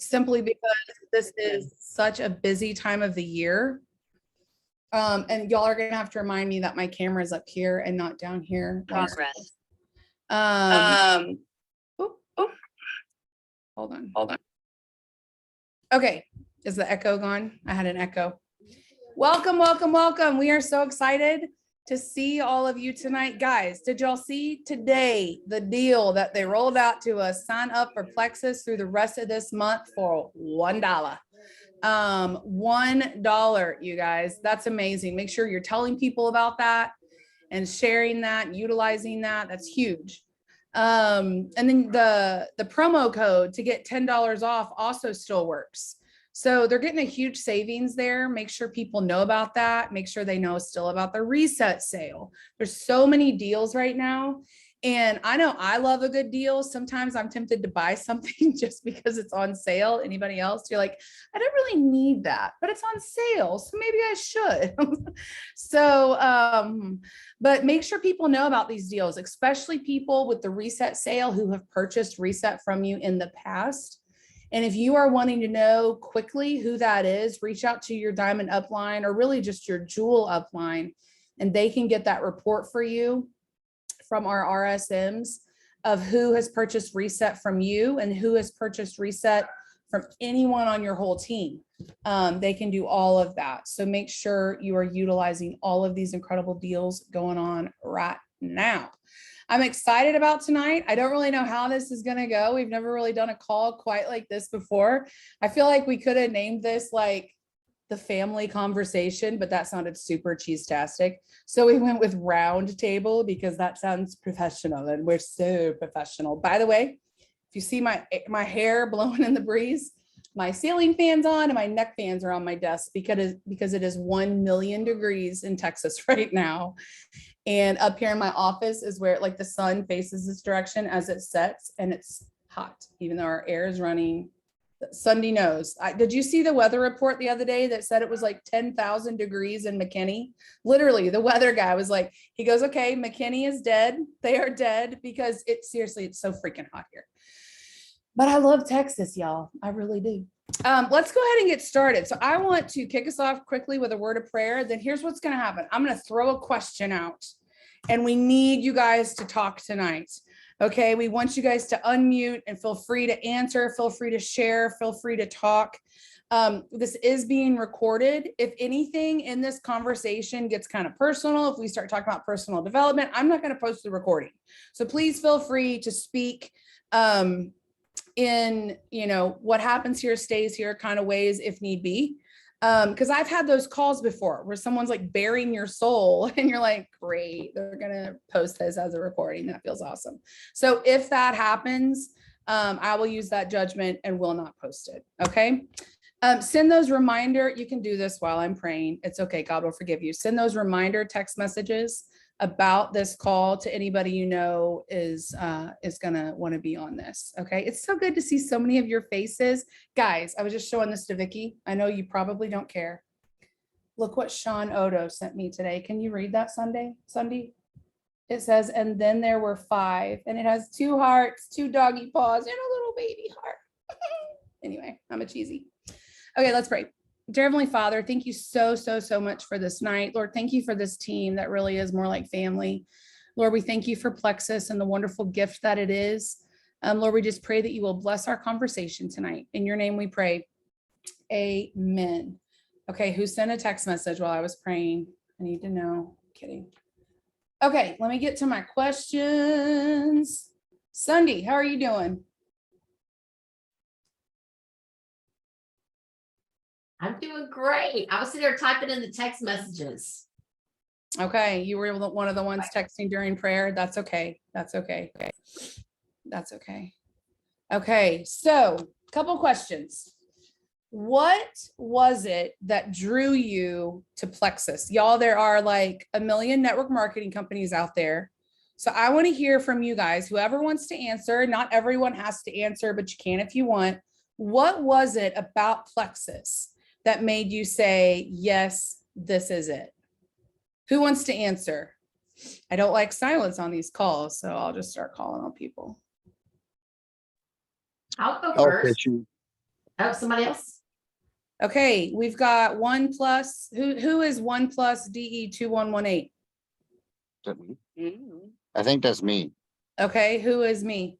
simply because this is such a busy time of the year. And y'all are gonna have to remind me that my camera is up here and not down here. Progress. Hold on. Okay, is the echo gone? I had an echo. Welcome, welcome, welcome. We are so excited to see all of you tonight. Guys, did y'all see today the deal that they rolled out to us? Sign up for Plexus through the rest of this month for $1. $1, you guys. That's amazing. Make sure you're telling people about that and sharing that and utilizing that. That's huge. And then the promo code to get $10 off also still works. So they're getting a huge savings there. Make sure people know about that. Make sure they know still about the reset sale. There's so many deals right now. And I know I love a good deal. Sometimes I'm tempted to buy something just because it's on sale. Anybody else? You're like, I don't really need that, but it's on sale, so maybe I should. But make sure people know about these deals, especially people with the reset sale who have purchased reset from you in the past. And if you are wanting to know quickly who that is, reach out to your Diamond upline or really just your Jewel upline, and they can get that report for you from our RSMs of who has purchased reset from you and who has purchased reset from anyone on your whole team. They can do all of that. So make sure you are utilizing all of these incredible deals going on right now. I'm excited about tonight. I don't really know how this is going to go. We've never really done a call quite like this before. I feel like we could have named this like the family conversation, but that sounded super cheese-tastic. So we went with Roundtable because that sounds professional, and we're so professional. By the way, if you see my hair blowing in the breeze, my ceiling fan's on and my neck fans are on my desk because it is 1 million degrees in Texas right now. And up here in my office is where like the sun faces this direction as it sets, and it's hot, even though our air is running. Sunday knows. Did you see the weather report the other day that said it was like 10,000 degrees in McKinney? Literally, the weather guy was like, he goes, okay, McKinney is dead. They are dead because it's so freaking hot here. But I love Texas, y'all. I really do. Let's go ahead and get started. So I want to kick us off quickly with a word of prayer. Then here's what's going to happen. I'm going to throw a question out, and we need you guys to talk tonight. Okay, we want you guys to unmute and feel free to answer, feel free to share, feel free to talk. This is being recorded. If anything in this conversation gets kind of personal, if we start talking about personal development, I'm not going to post the recording. So please feel free to speak in, what happens here stays here kind of ways if need be. Because I've had those calls before where someone's like bearing your soul and you're like, great, they're gonna post this as a recording. That feels awesome. So if that happens, I will use that judgment and will not post it. Okay. Send those reminder. You can do this while I'm praying. It's okay. God will forgive you. Send those reminder text messages about this call to anybody you know is gonna want to be on this. Okay, it's so good to see so many of your faces, guys. I was just showing this to Vicky. I know you probably don't care. Look what Sean Odo sent me today. Can you read that, Sunday? It says, and then there were 5, and it has 2 hearts, 2 doggy paws, and a little baby heart. Anyway, I'm a cheesy. Okay, let's pray. Dear Heavenly Father, thank you so much for this night. Lord, thank you for this team that really is more like family. Lord, we thank you for Plexus and the wonderful gift that it is. Lord, we just pray that you will bless our conversation tonight. In your name we pray. Amen. Okay, who sent a text message while I was praying? I need to know. Kidding. Okay, let me get to my questions. Sunday, how are you doing? I'm doing great. I was sitting there typing in the text messages. Okay, you were one of the ones texting during prayer. That's okay. That's okay. That's okay. Okay, so a couple questions. What was it that drew you to Plexus? Y'all, there are like a million network marketing companies out there. So I want to hear from you guys, whoever wants to answer. Not everyone has to answer, but you can if you want. What was it about Plexus that made you say, yes, this is it? Who wants to answer? I don't like silence on these calls, so I'll just start calling on people. I'll go first. Oh, somebody else? Okay, we've got OnePlus. Who is OnePlus DE2118? Is that me? I think that's me. Okay, who is me?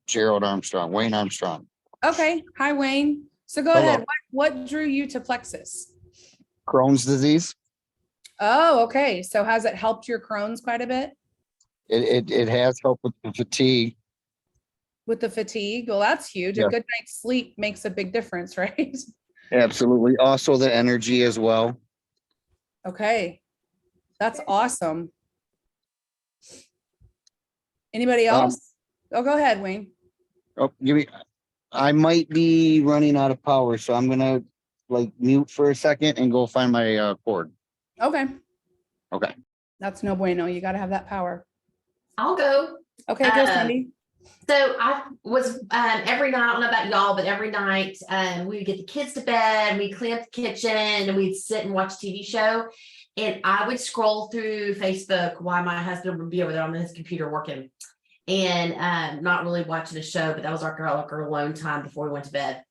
Gerald Armstrong, Wayne Armstrong. Okay, hi Wayne. So go Hello. ahead. What drew you to Plexus? Crohn's disease. Oh, okay. So has it helped your Crohn's quite a bit It has helped with the fatigue. with the fatigue? Well, that's huge. A Yeah. good night's sleep makes a big difference, right? Absolutely. Also the energy as well. Okay, that's awesome. Anybody Um, else? Oh, go ahead, Wayne. Oh, I might be running out of power, so I'm gonna like mute for a second and go find my cord. Okay, Okay. that's no bueno. You got to have that power. I'll go. Okay, go Cindy. So I was every night, I don't know about y'all, but every night we would get the kids to bed, we'd clean up the kitchen, and we'd sit and watch a TV show. And I would scroll through Facebook while my husband would be over there on his computer working and not really watching a show, but that was our alone time before we went to bed.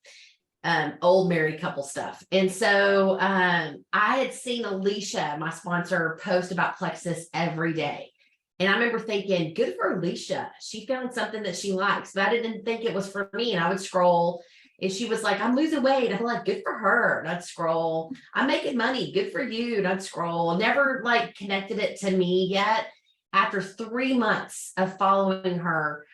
Old married couple stuff. And so I had seen Alicia, my sponsor, post about Plexus every day. And I remember thinking, good for Alicia. She found something that she likes, but I didn't think it was for me. And I would scroll and she was like, I'm losing weight. I'm like, good for her. And I'd scroll. I'm making money. Good for you. And I'd scroll. Never like connected it to me yet. After 3 months of following her,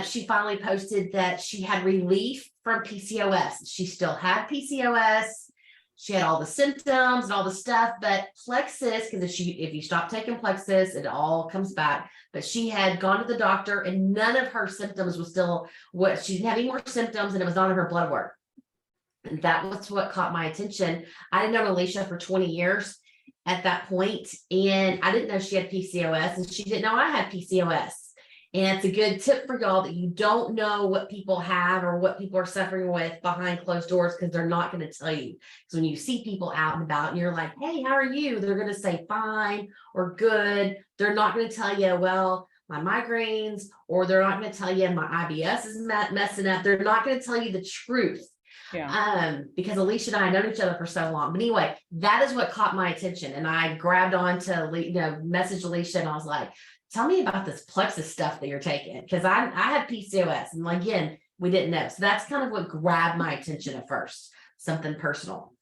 she finally posted that she had relief from PCOS. She still had PCOS. She had all the symptoms and all the stuff, but Plexus, because if you stop taking Plexus, it all comes back. But she had gone to the doctor and none of her symptoms was still what she didn't have any more symptoms, and it was on her blood work. And that was what caught my attention. I didn't know Alicia for 20 years at that point, and I didn't know she had PCOS, and she didn't know I had PCOS. And it's a good tip for y'all that you don't know what people have or what people are suffering with behind closed doors, because they're not going to tell you. Because when you see people out and about and you're like, hey, how are you? They're going to say fine or good. They're not going to tell you, well, my migraines, or they're not going to tell you my IBS is messing up. They're not going to tell you the truth. Yeah. Because Alicia and I have known each other for so long. But anyway, that is what caught my attention. And I grabbed on to, message Alicia, and I was like, tell me about this Plexus stuff that you're taking. Because I had PCOS, and again, we didn't know. So that's kind of what grabbed my attention at first, something personal.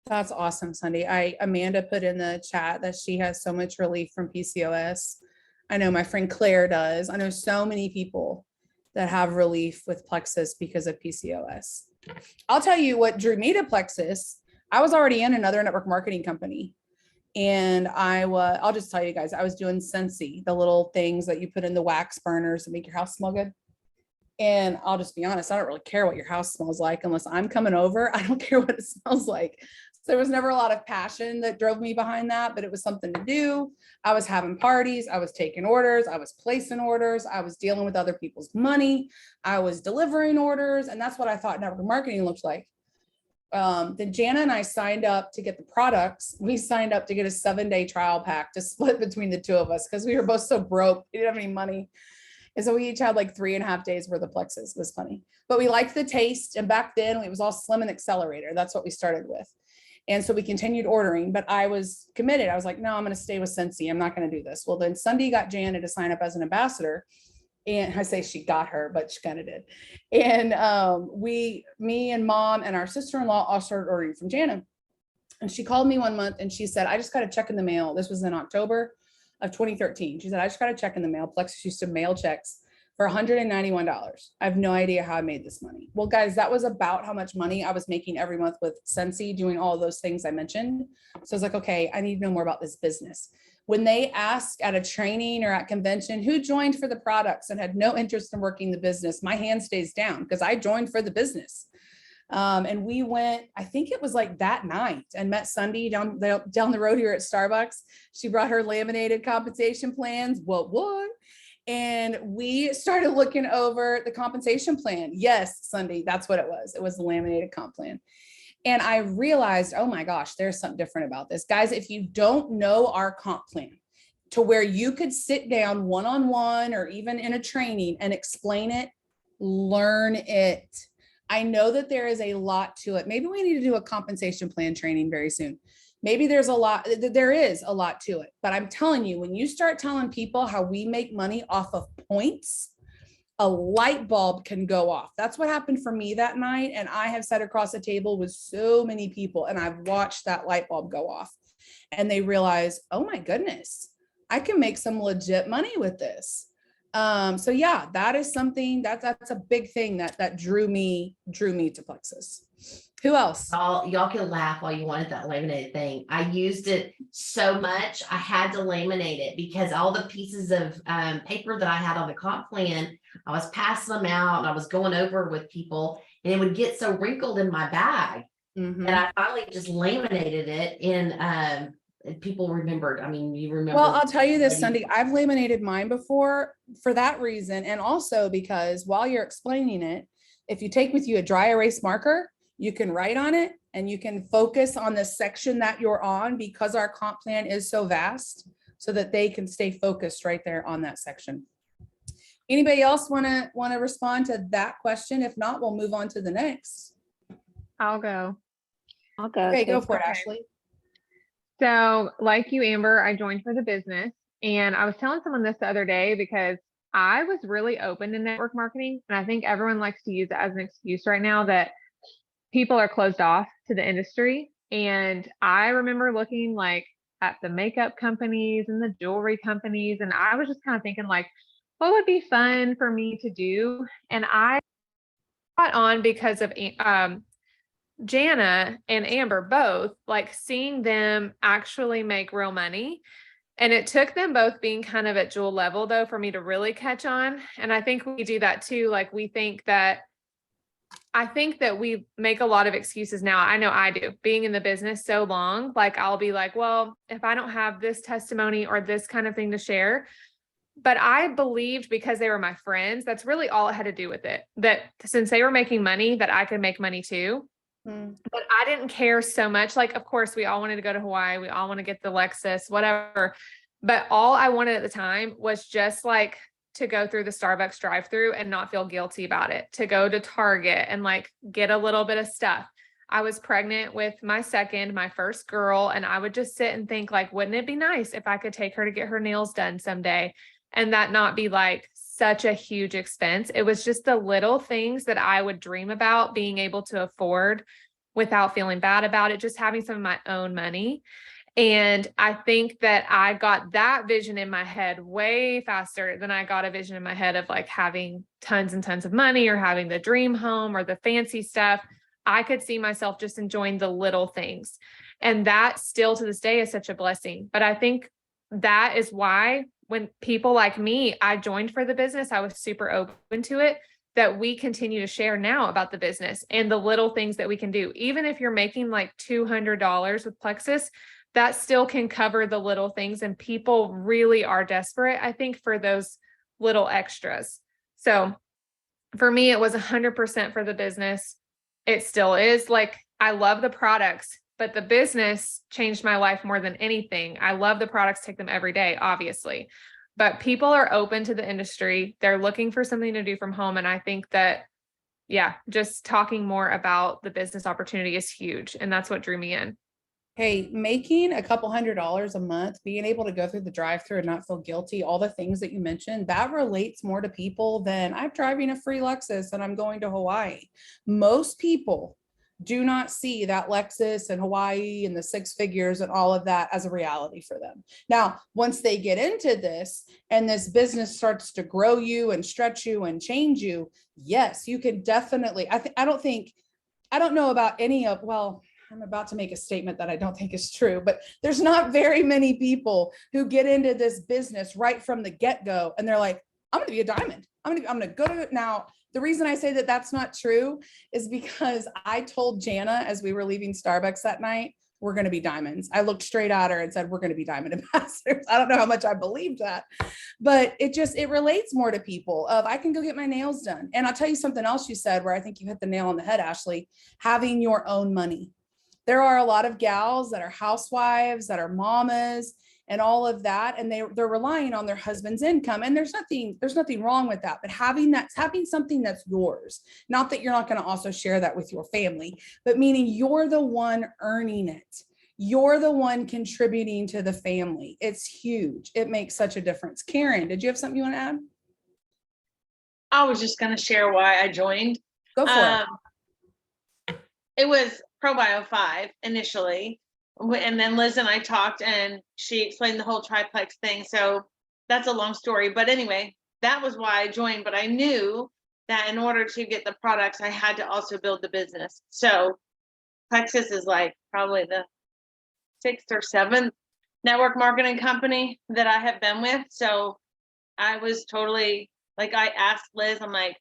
That's awesome, Cindy. Amanda put in the chat that she has so much relief from PCOS. I know my friend Claire does. I know so many people that have relief with Plexus because of PCOS. I'll tell you what drew me to Plexus. I was already in another network marketing company. And I'll just tell you guys, I was doing Scentsy, the little things that you put in the wax burners that make your house smell good. And I'll just be honest, I don't really care what your house smells like unless I'm coming over. I don't care what it smells like. So there was never a lot of passion that drove me behind that, but it was something to do. I was having parties, I was taking orders, I was placing orders, I was dealing with other people's money, I was delivering orders, and that's what I thought network marketing looked like. Then Jana and I signed up to get the products. We signed up to get a 7-day trial pack to split between the two of us because we were both so broke. We didn't have any money. And so we each had like 3.5 days worth of Plexus. It was funny, but we liked the taste. And back then it was all Slim and Accelerator. That's what we started with. And so we continued ordering, but I was committed. I was like, no, I'm going to stay with Scentsy. I'm not going to do this. Well, then Sunday got Jana to sign up as an ambassador. And I say she got her, but she kind of did. And me and mom and our sister-in-law all started ordering from Jana. And she called me one month and she said, I just got a check in the mail. This was in October of 2013. She said, I just got a check in the mail. Plexus used to mail checks for $191. I have no idea how I made this money. Well, guys, that was about how much money I was making every month with Scentsy, doing all those things I mentioned. So I was like, okay, I need to know more about this business. When they ask at a training or at convention, who joined for the products and had no interest in working the business, my hand stays down because I joined for the business. And we went, I think it was like that night, and met Sunday down the road here at Starbucks. She brought her laminated compensation plans. What? And we started looking over the compensation plan. Yes, Sunday, that's what it was. It was the laminated comp plan. And I realized, oh my gosh, there's something different about this. Guys, if you don't know our comp plan to where you could sit down one-on-one or even in a training and explain it learn it. I know that there is a lot to it. Maybe we need to do a compensation plan training very soon. Maybe there is a lot to it, but I'm telling you, when you start telling people how we make money off of points, a light bulb can go off. That's what happened for me that night. And I have sat across the table with so many people and I've watched that light bulb go off and they realize, oh my goodness, I can make some legit money with this. So yeah, that is something that's a big thing that drew me to Plexus. Who else? Y'all can laugh all you want at that laminated thing. I used it so much, I had to laminate it because all the pieces of paper that I had on the comp plan, I was passing them out and I was going over with people and it would get so wrinkled in my bag. Mhm. And I finally just laminated it and people remembered. I mean, you remember. Well, I'll tell you this, Cindy, I've laminated mine before for that reason. And also because while you're explaining it, if you take with you a dry erase marker, you can write on it and you can focus on the section that you're on because our comp plan is so vast so that they can stay focused right there on that section. Anybody else want to respond to that question? If not, we'll move on to the next. I'll go. Okay, go for it, Okay. Ashley. So like you, Amber, I joined for the business and I was telling someone this the other day because I was really open to network marketing. And I think everyone likes to use it as an excuse right now that people are closed off to the industry. And I remember looking like at the makeup companies and the jewelry companies. And I was just kind of thinking like, what would be fun for me to do? And I got on because of Jana and Amber both, like seeing them actually make real money. And it took them both being kind of at jewel level though, for me to really catch on. And I think we do that too. Like I think that we make a lot of excuses now. I know I do, being in the business so long, like I'll be like, well, if I don't have this testimony or this kind of thing to share, but I believed because they were my friends, that's really all it had to do with it. That since they were making money, that I could make money too. But I didn't care so much. Like, of course, we all wanted to go to Hawaii. We all want to get the Lexus, whatever. But all I wanted at the time was just like to go through the Starbucks drive-through and not feel guilty about it, to go to Target and like get a little bit of stuff. I was pregnant with my first girl, and I would just sit and think like, wouldn't it be nice if I could take her to get her nails done someday and that not be like such a huge expense? It was just the little things that I would dream about being able to afford without feeling bad about it, just having some of my own money. And I think that I got that vision in my head way faster than I got a vision in my head of like having tons and tons of money or having the dream home or the fancy stuff. I could see myself just enjoying the little things. And that still to this day is such a blessing. But I think that is why when people like me, I joined for the business, I was super open to it, that we continue to share now about the business and the little things that we can do. Even if you're making like $200 with Plexus, that still can cover the little things. And people really are desperate, I think, for those little extras. So for me, it was 100% for the business. It still is. Like, I love the products, but the business changed my life more than anything. I love the products, take them every day, obviously, but people are open to the industry. They're looking for something to do from home. And I think that, yeah, just talking more about the business opportunity is huge. And that's what drew me in. Hey, making a couple $100s a month, being able to go through the drive-through and not feel guilty, all the things that you mentioned, that relates more to people than I'm driving a free Lexus and I'm going to Hawaii. Most people do not see that Lexus and Hawaii and the six figures and all of that as a reality for them. Now, once they get into this and this business starts to grow you and stretch you and change you, yes, you can definitely, I don't know about any of, well, I'm about to make a statement that I don't think is true, but there's not very many people who get into this business right from the get-go and they're like, I'm going to be a diamond. I'm going to go to it. Now, the reason I say that that's not true is because I told Jana as we were leaving Starbucks that night, we're going to be diamonds. I looked straight at her and said, we're going to be diamond ambassadors. I don't know how much I believed that, but it relates more to people of I can go get my nails done. And I'll tell you something else you said where I think you hit the nail on the head, Ashley, having your own money. There are a lot of gals that are housewives, that are mamas, and all of that. And they're relying on their husband's income. And there's nothing wrong with that. But having something that's yours, not that you're not going to also share that with your family, but meaning you're the one earning it. You're the one contributing to the family. It's huge. It makes such a difference. Karen, did you have something you want to add? I was just going to share why I joined. Go for it. It was ProBio 5 initially, and then Liz and I talked and she explained the whole triplex thing. So that's a long story, but anyway, that was why I joined. But I knew that in order to get the products, I had to also build the business. So Plexus is like probably the 6th or 7th network marketing company that I have been with. So I was totally like, I asked Liz, I'm like,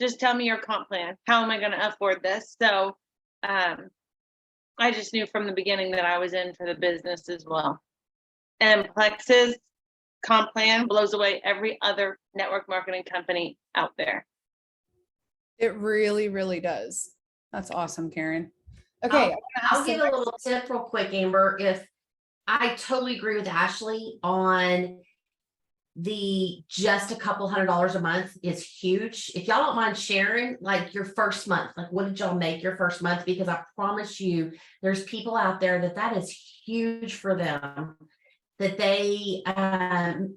just tell me your comp plan. How am I going to afford this? So I just knew from the beginning that I was in for the business as well. And Plexus comp plan blows away every other network marketing company out there. It really, really does. That's awesome, Karen. Okay. I'll give a little tip real quick, Amber. If I totally agree with Ashley on the just a couple $100 a month is huge. If y'all don't mind sharing, like your first month, like what did y'all make your first month? Because I promise you, there's people out there that is huge for them, that they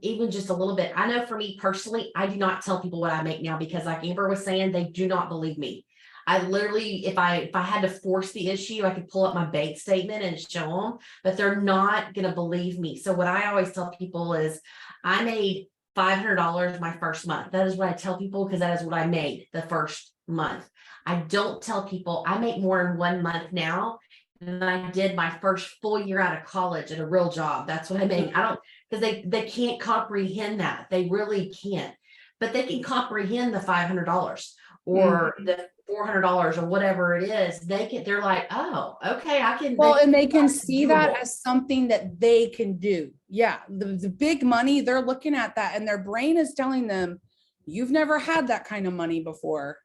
even just a little bit. I know for me personally, I do not tell people what I make now because like Amber was saying, they do not believe me. I literally, if I had to force the issue, I could pull up my bank statement and show them, but they're not going to believe me. So what I always tell people is I made $500 my first month. That is what I tell people because that is what I made the first month. I don't tell people I make more in 1 month now than I did my first full year out of college at a real job. That's what I made. I don't, because they can't comprehend that. They really can't, but they can comprehend the $500 or the $400 or whatever it is. They're like, oh, okay, I can. Well, and they can see that as something that they can do. Yeah. The big money, they're looking at that and their brain is telling them, you've never had that kind of money before.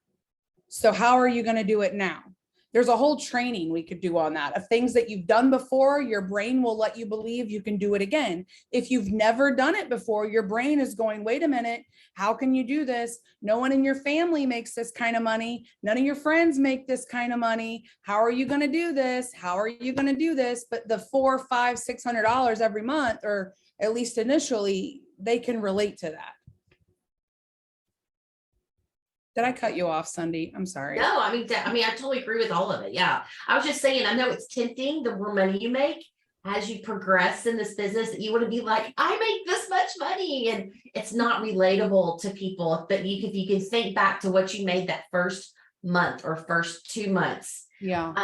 So how are you going to do it now? There's a whole training we could do on that of things that you've done before. Your brain will let you believe you can do it again. If you've never done it before, your brain is going, wait a minute, how can you do this? No one in your family makes this kind of money. None of your friends make this kind of money. How are you going to do this? How are you going to do this? But the $400, $500, $600 every month, or at least initially, they can relate to that. Did I cut you off, Sunday? I'm sorry. No, I mean, I totally agree with all of it. Yeah. I was just saying, I know it's tempting the more money you make as you progress in this business, that you want to be like, I make this much money. And it's not relatable to people. But if you can think back to what you made that first month or first 2 months. Yeah.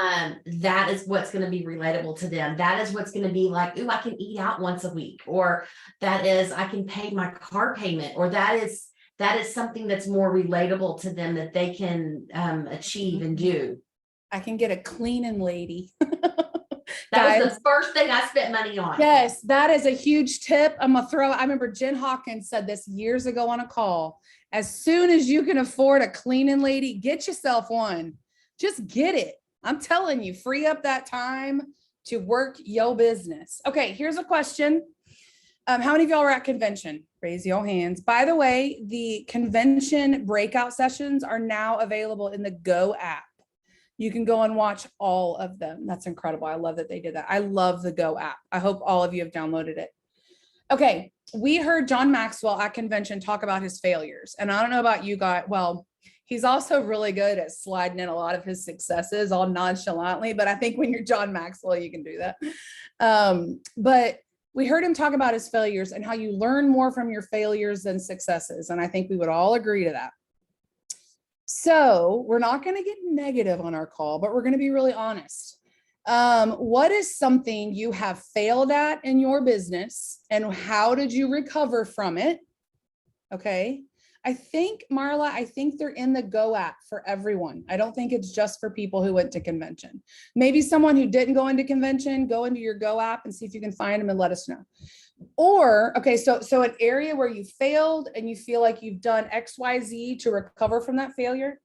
That is what's going to be relatable to them. That is what's going to be like, ooh, I can eat out once a week, or that is, I can pay my car payment, or that is something that's more relatable to them that they can achieve and do. I can get a cleaning lady. That was the first thing I spent money on. Yes, that is a huge tip. I remember Jen Hawkins said this years ago on a call. As soon as you can afford a cleaning lady, get yourself one. Just get it. I'm telling you, free up that time to work your business. Okay, here's a question. How many of y'all were at convention? Raise your hands. By the way, the convention breakout sessions are now available in the Go app. You can go and watch all of them. That's incredible. I love that they did that. I love the Go app. I hope all of you have downloaded it. Okay, we heard John Maxwell at convention talk about his failures. And I don't know about you guys. Well, he's also really good at sliding in a lot of his successes all nonchalantly. But I think when you're John Maxwell, you can do that. But we heard him talk about his failures and how you learn more from your failures than successes. And I think we would all agree to that. So we're not going to get negative on our call, but we're going to be really honest. What is something you have failed at in your business and how did you recover from it? Okay. I think, Marla, they're in the Go app for everyone. I don't think it's just for people who went to convention. Maybe someone who didn't go into convention, go into your Go app and see if you can find them and let us know. Or, okay, so an area where you failed and you feel like you've done X, Y, Z to recover from that failure.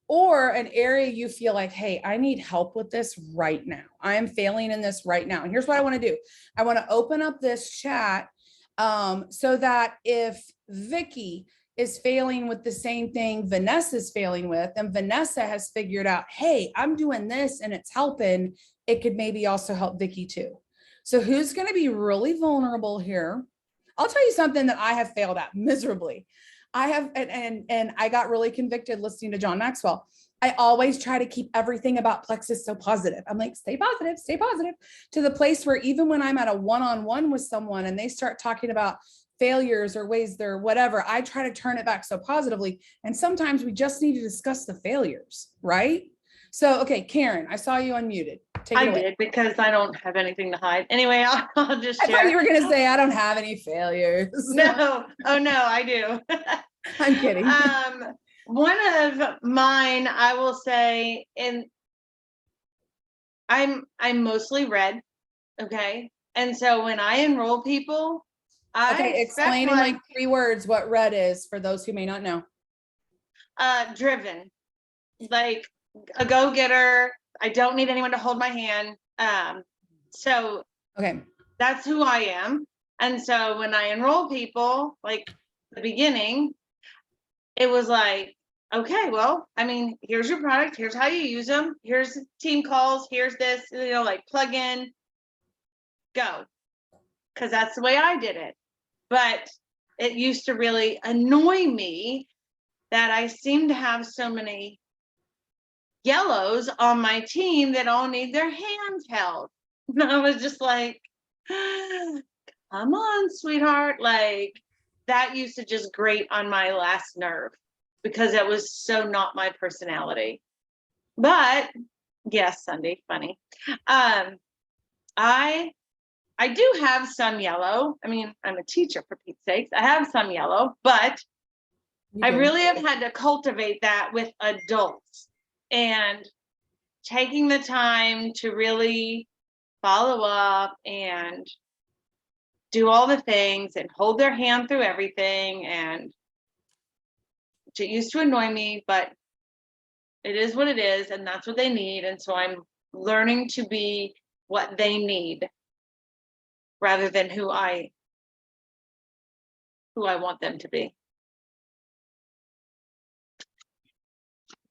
or an area you feel like, hey, I need help with this right now. I am failing in this right now. And here's what I want to do. I want to open up this chat so that if Vicky is failing with the same thing Vanessa's failing with, and Vanessa has figured out, hey, I'm doing this and it's helping, it could maybe also help Vicky too. So who's going to be really vulnerable here? I'll tell you something that I have failed at miserably. I have, and I got really convicted listening to John Maxwell. I always try to keep everything about Plexus so positive. I'm like, stay positive, to the place where even when I'm at a one-on-one with someone and they start talking about failures or ways they're whatever, I try to turn it back so positively. And sometimes we just need to discuss the failures, right? So, okay, Karen, I saw you unmuted. Take it I away. did because I don't have anything to hide. Anyway, I'll just I share. thought you were going to say, I don't have any failures. No, oh no, I do. I'm kidding. One of mine, I will say, and I'm mostly red, okay? And so when I enroll people, I Okay, expect explain in like 3 words what red is for those who may not know. driven, like a go-getter. I don't need anyone to hold my hand. So Okay. that's who I am. And so when I enroll people, like the beginning, it was like, okay, well, I mean, here's your product, here's how you use them, here's team calls, here's this, like plug in, go. Because that's the way I did it. But it used to really annoy me that I seem to have so many yellows on my team that all need their hands held. And I was just like, come on, sweetheart. Like that used to just grate on my last nerve because it was so not my personality. But yes, Sunday, funny. I do have some yellow. I mean, I'm a teacher for Pete's sakes. I have some yellow, but I really have had to cultivate that with adults and taking the time to really follow up and do all the things and hold their hand through everything. And it used to annoy me, but it is what it is, and that's what they need. And so I'm learning to be what they need rather than who I want them to be.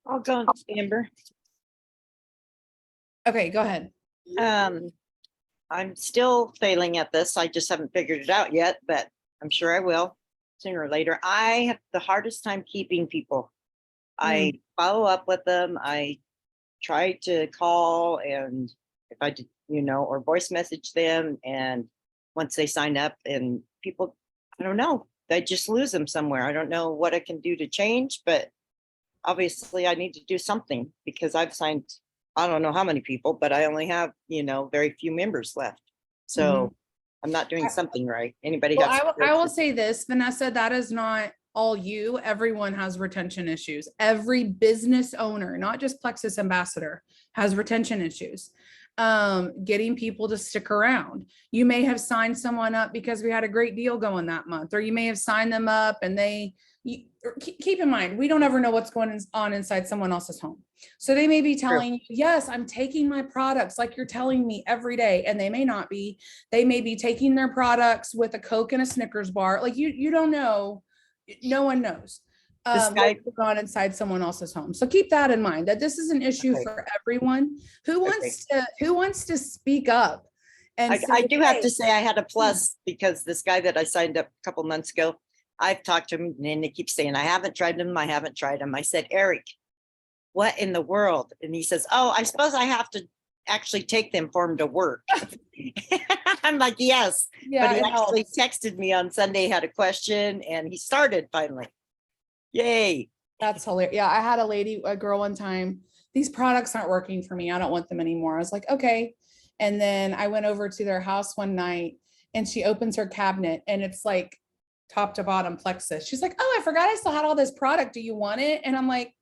I'll go, Amber. Okay, go ahead. I'm still failing at this. I just haven't figured it out yet, but I'm sure I will sooner or later. I have the hardest time keeping people. I follow up with them. I try to call, and if I did, or voice message them. And once they sign up, and people, I don't know, they just lose them somewhere. I don't know what I can do to change, but obviously I need to do something because I've signed, I don't know how many people, but I only have, very few members left. So I'm not doing something right. Anybody Well, got? I will say this, Vanessa, that is not all you. Everyone has retention issues. Every business owner, not just Plexus Ambassador, has retention issues. Getting people to stick around. You may have signed someone up because we had a great deal going that month, or you may have signed them up and keep in mind, we don't ever know what's going on inside someone else's home. So they may be telling you, yes, I'm taking my products like you're telling me every day. And they may not be. They may be taking their products with a Coke and a Snickers bar. Like you don't know. No one knows what's going on inside someone else's home. So keep that in mind, that this is an issue for everyone. Who wants to speak up? And I do have to say I had a plus because this guy that I signed up a couple months ago, I've talked to him and he keeps saying, I haven't tried them. I said, Eric, what in the world? And he says, oh, I suppose I have to actually take them for him to work. I'm like, yes. Yeah, but he actually texted me on Sunday, had a question, and he started finally. Yay. That's hilarious. Yeah, I had a girl one time, these products aren't working for me. I don't want them anymore. I was like, okay. And then I went over to their house one night and she opens her cabinet and it's like top to bottom Plexus. She's like, oh, I forgot I still had all this product. Do you want it? And I'm like,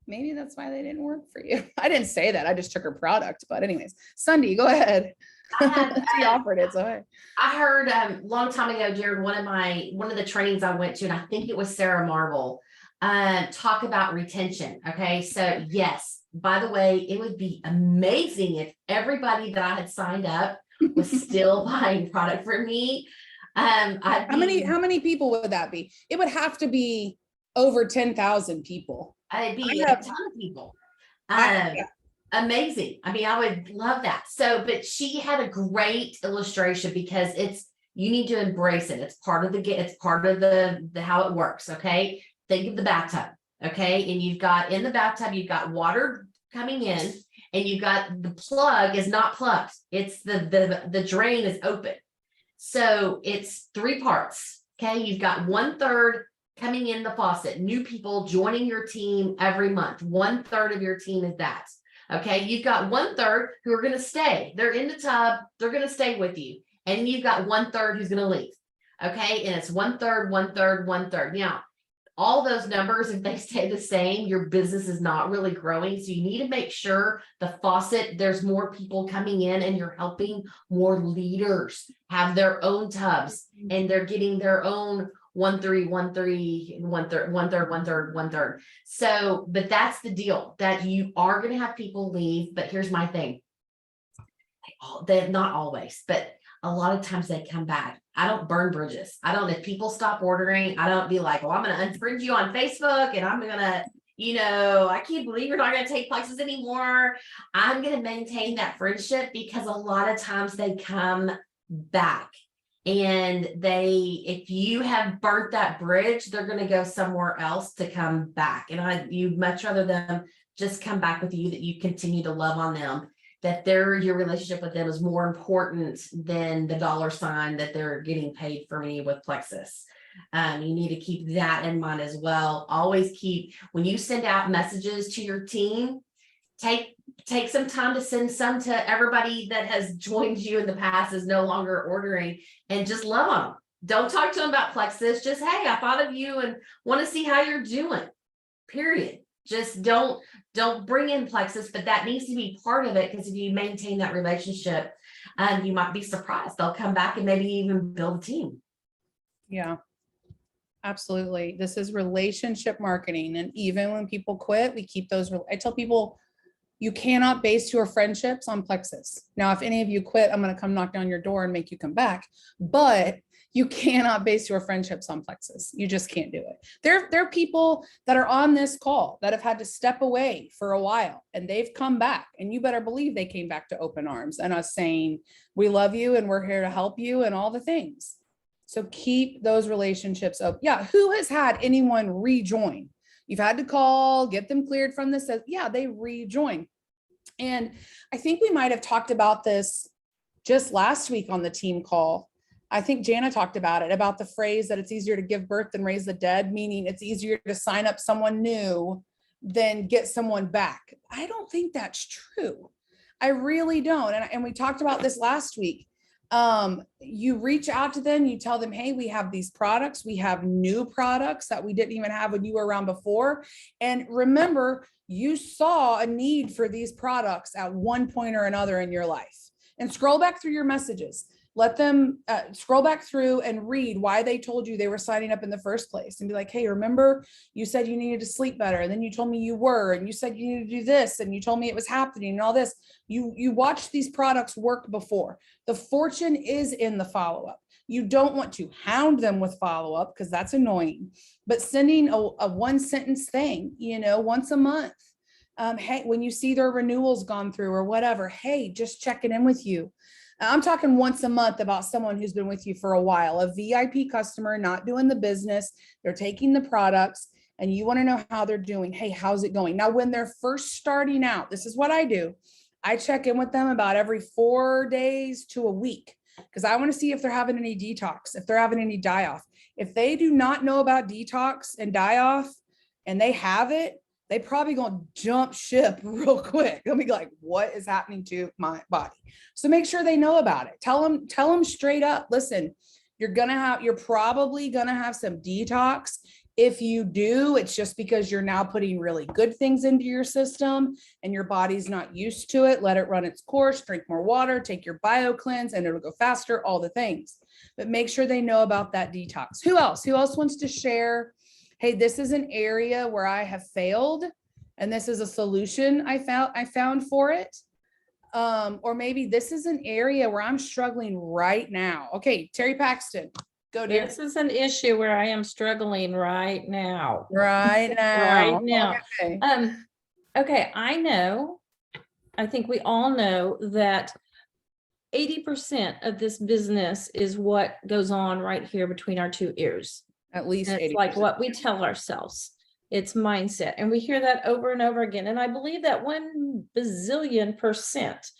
maybe that's why they didn't work for you. I didn't say that. I just took her product. But anyways, Sunday, go ahead. She offered it. So hey. I heard a long time ago, Jared, one of the trainings I went to, and I think it was Sarah Marvel. talk about retention. Okay. So yes, by the way, it would be amazing if everybody that I had signed up was still buying product from me. How many people would that be? It would have to be over 10,000 people. I'd be I a have- ton of people. I- Amazing. I mean, I would love that. So, but she had a great illustration because you need to embrace it. It's part of the how it works. Okay. Think of the bathtub. Okay. And you've got in the bathtub, you've got water coming in, and you've got the plug is not plugged. It's the drain is open. So it's 3 parts. Okay. You've got 1/3 coming in the faucet, new people joining your team every month. 1/3 of your team is that. Okay. You've got 1/3 who are going to stay. They're in the tub. They're going to stay with you. And you've got 1/3 who's going to leave. Okay. And it's 1/3, 1/3, 1/3. Now, all those numbers, if they stay the same, your business is not really growing. So you need to make sure the faucet, there's more people coming in and you're helping more leaders have their own tubs and they're getting their own 1/3, 1/3, and 1/3, 1/3, 1/3, 1/3. So, but that's the deal, that you are going to have people leave. But here's my thing. They're not always, but a lot of times they come back. I don't burn bridges. If people stop ordering, I don't be like, well, I'm going to unfriend you on Facebook and I'm going to, I can't believe you're not going to take Plexus anymore. I'm going to maintain that friendship because a lot of times they come back. And if you have burnt that bridge, they're going to go somewhere else to come back. And you'd much rather them just come back with you, that you continue to love on them, that your relationship with them is more important than the $sign that they're getting paid for me with Plexus. You need to keep that in mind as well. Always when you send out messages to your team, take some time to send some to everybody that has joined you in the past, is no longer ordering, and just love on them. Don't talk to them about Plexus. Just, hey, I thought of you and want to see how you're doing, period. Just don't bring in Plexus, but that needs to be part of it, because if you maintain that relationship, you might be surprised. They'll come back and maybe even build a team. Yeah, absolutely. This is relationship marketing. And even when people quit, we keep those. I tell people, you cannot base your friendships on Plexus. Now, if any of you quit, I'm going to come knock down your door and make you come back. But you cannot base your friendships on Plexus. You just can't do it. There are people that are on this call that have had to step away for a while and they've come back, and you better believe they came back to open arms and us saying, we love you and we're here to help you and all the things. So keep those relationships up. Yeah. Who has had anyone rejoin? You've had to call, get them cleared from this. Yeah, they rejoin. And I think we might have talked about this just last week on the team call. I think Jana talked about it, about the phrase that it's easier to give birth than raise the dead, meaning it's easier to sign up someone new than get someone back. I don't think that's true. I really don't. And we talked about this last week. You reach out to them, you tell them, hey, we have these products. We have new products that we didn't even have when you were around before. And remember, you saw a need for these products at one point or another in your life. And scroll back through your messages. Let them scroll back through and read why they told you they were signing up in the first place, and be like, hey, remember you said you needed to sleep better, and then you told me you were, and you said you needed to do this, and you told me it was happening and all this. You watched these products work before. The fortune is in the follow-up. You don't want to hound them with follow-up because that's annoying, but sending a one sentence thing, once a month. Hey, when you see their renewals gone through or whatever, hey, just checking in with you. I'm talking once a month about someone who's been with you for a while, a VIP customer, not doing the business. They're taking the products and you want to know how they're doing. Hey, how's it going? Now, when they're first starting out, this is what I do. I check in with them about every 4 days to a week, because I want to see if they're having any detox, if they're having any die off. If they do not know about detox and die off and they have it, they probably gonna jump ship real quick. They'll be like, what is happening to my body? So make sure they know about it. Tell them straight up, listen, you're probably gonna have some detox. If you do, it's just because you're now putting really good things into your system and your body's not used to it. Let it run its course, drink more water, take your bio cleanse, and it'll go faster, all the things. But make sure they know about that detox. Who else wants to share hey, this is an area where I have failed and this is a solution I found for it. Or maybe this is an area where I'm struggling right now. Okay, Terry Paxton, go to This is an issue where I am struggling right now. right now. Right now. Okay. Okay, I think we all know that 80% of this business is what goes on right here between our two ears. At least And it's 80%. like what we tell ourselves. It's mindset. And we hear that over and over again. And I believe that 1 bazillion%.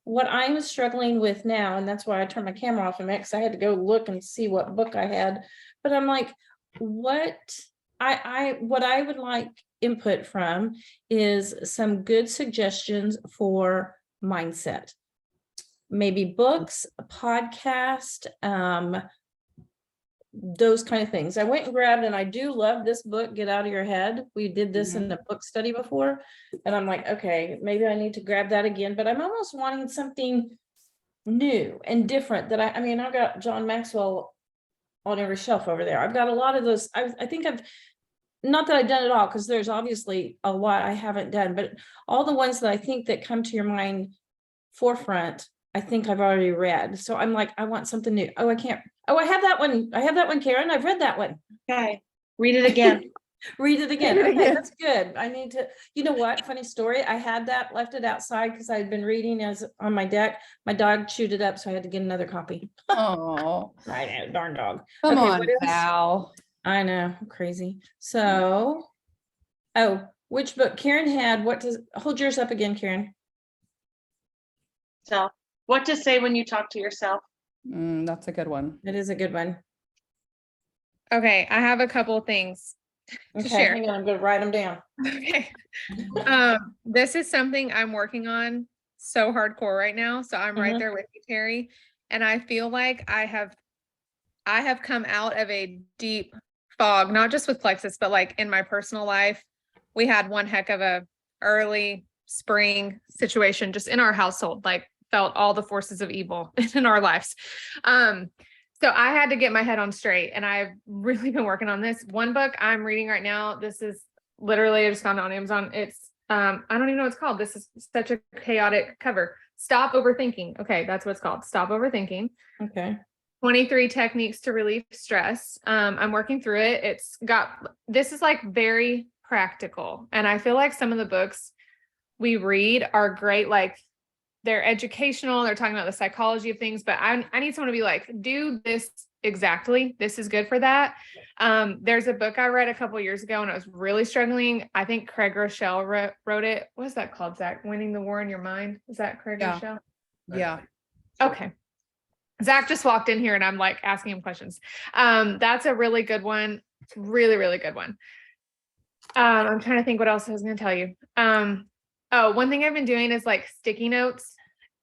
What I'm struggling with now, and that's why I turned my camera off a minute, because I had to go look and see what book I had. But I'm like, what I would like input from is some good suggestions for mindset. Maybe books, a podcast, those kind of things. I went and grabbed, and I do love this book, Get Out of Your Head. We did this in the book study before, and I'm like, okay, maybe I need to grab that again, but I'm almost wanting something new and different that I mean, I've got John Maxwell on every shelf over there. I've got a lot of those. I think I've, not that I've done it all, because there's obviously a lot I haven't done, but all the ones that I think that come to your mind forefront, I think I've already read. So I'm like, I want something new. Oh, I can't. Oh, I have that one. I have that one, Karen. I've read that one. Okay, read it again. Read it again. Read it Okay, again. that's good. I need to, you know what? Funny story. I had that, left it outside because I had been reading as on my deck. My dog chewed it up, so I had to get another copy. Oh, I know, darn dog. come Okay, on, what else? Val. I know, I'm crazy. So, oh, which book Karen had? What does, hold yours up again, Karen. So, what to say when you talk to yourself? That's a good one. That is a good one. Okay, I have a couple of things to Okay, share. hang on, I'm gonna write them down. Okay. This is something I'm working on so hardcore right now. So I'm right Mhm. there with you, Terry. And I feel like I have come out of a deep fog, not just with Plexus, but like in my personal life. We had one heck of a early spring situation just in our household, like felt all the forces of evil in our lives. So I had to get my head on straight, and I've really been working on this. One book I'm reading right now, this is literally, I just found it on Amazon. It's, I don't even know what it's called. This is such a chaotic cover. Stop Overthinking. Okay, that's what it's called. Stop Overthinking. Okay. 23 techniques to relieve stress. I'm working through it. This is like very practical. And I feel like some of the books we read are great. Like they're educational. They're talking about the psychology of things, but I need someone to be like, do this exactly. This is good for that. There's a book I read a couple years ago and I was really struggling. I think Craig Rochelle wrote it. What is that called, Zach? Winning the War in Your Mind. Is that Craig Yeah. Rochelle? Yeah. Okay. Zach just walked in here and I'm like asking him questions. That's a really good one. Really, really good one. I'm trying to think what else I was going to tell you. One thing I've been doing is like sticky notes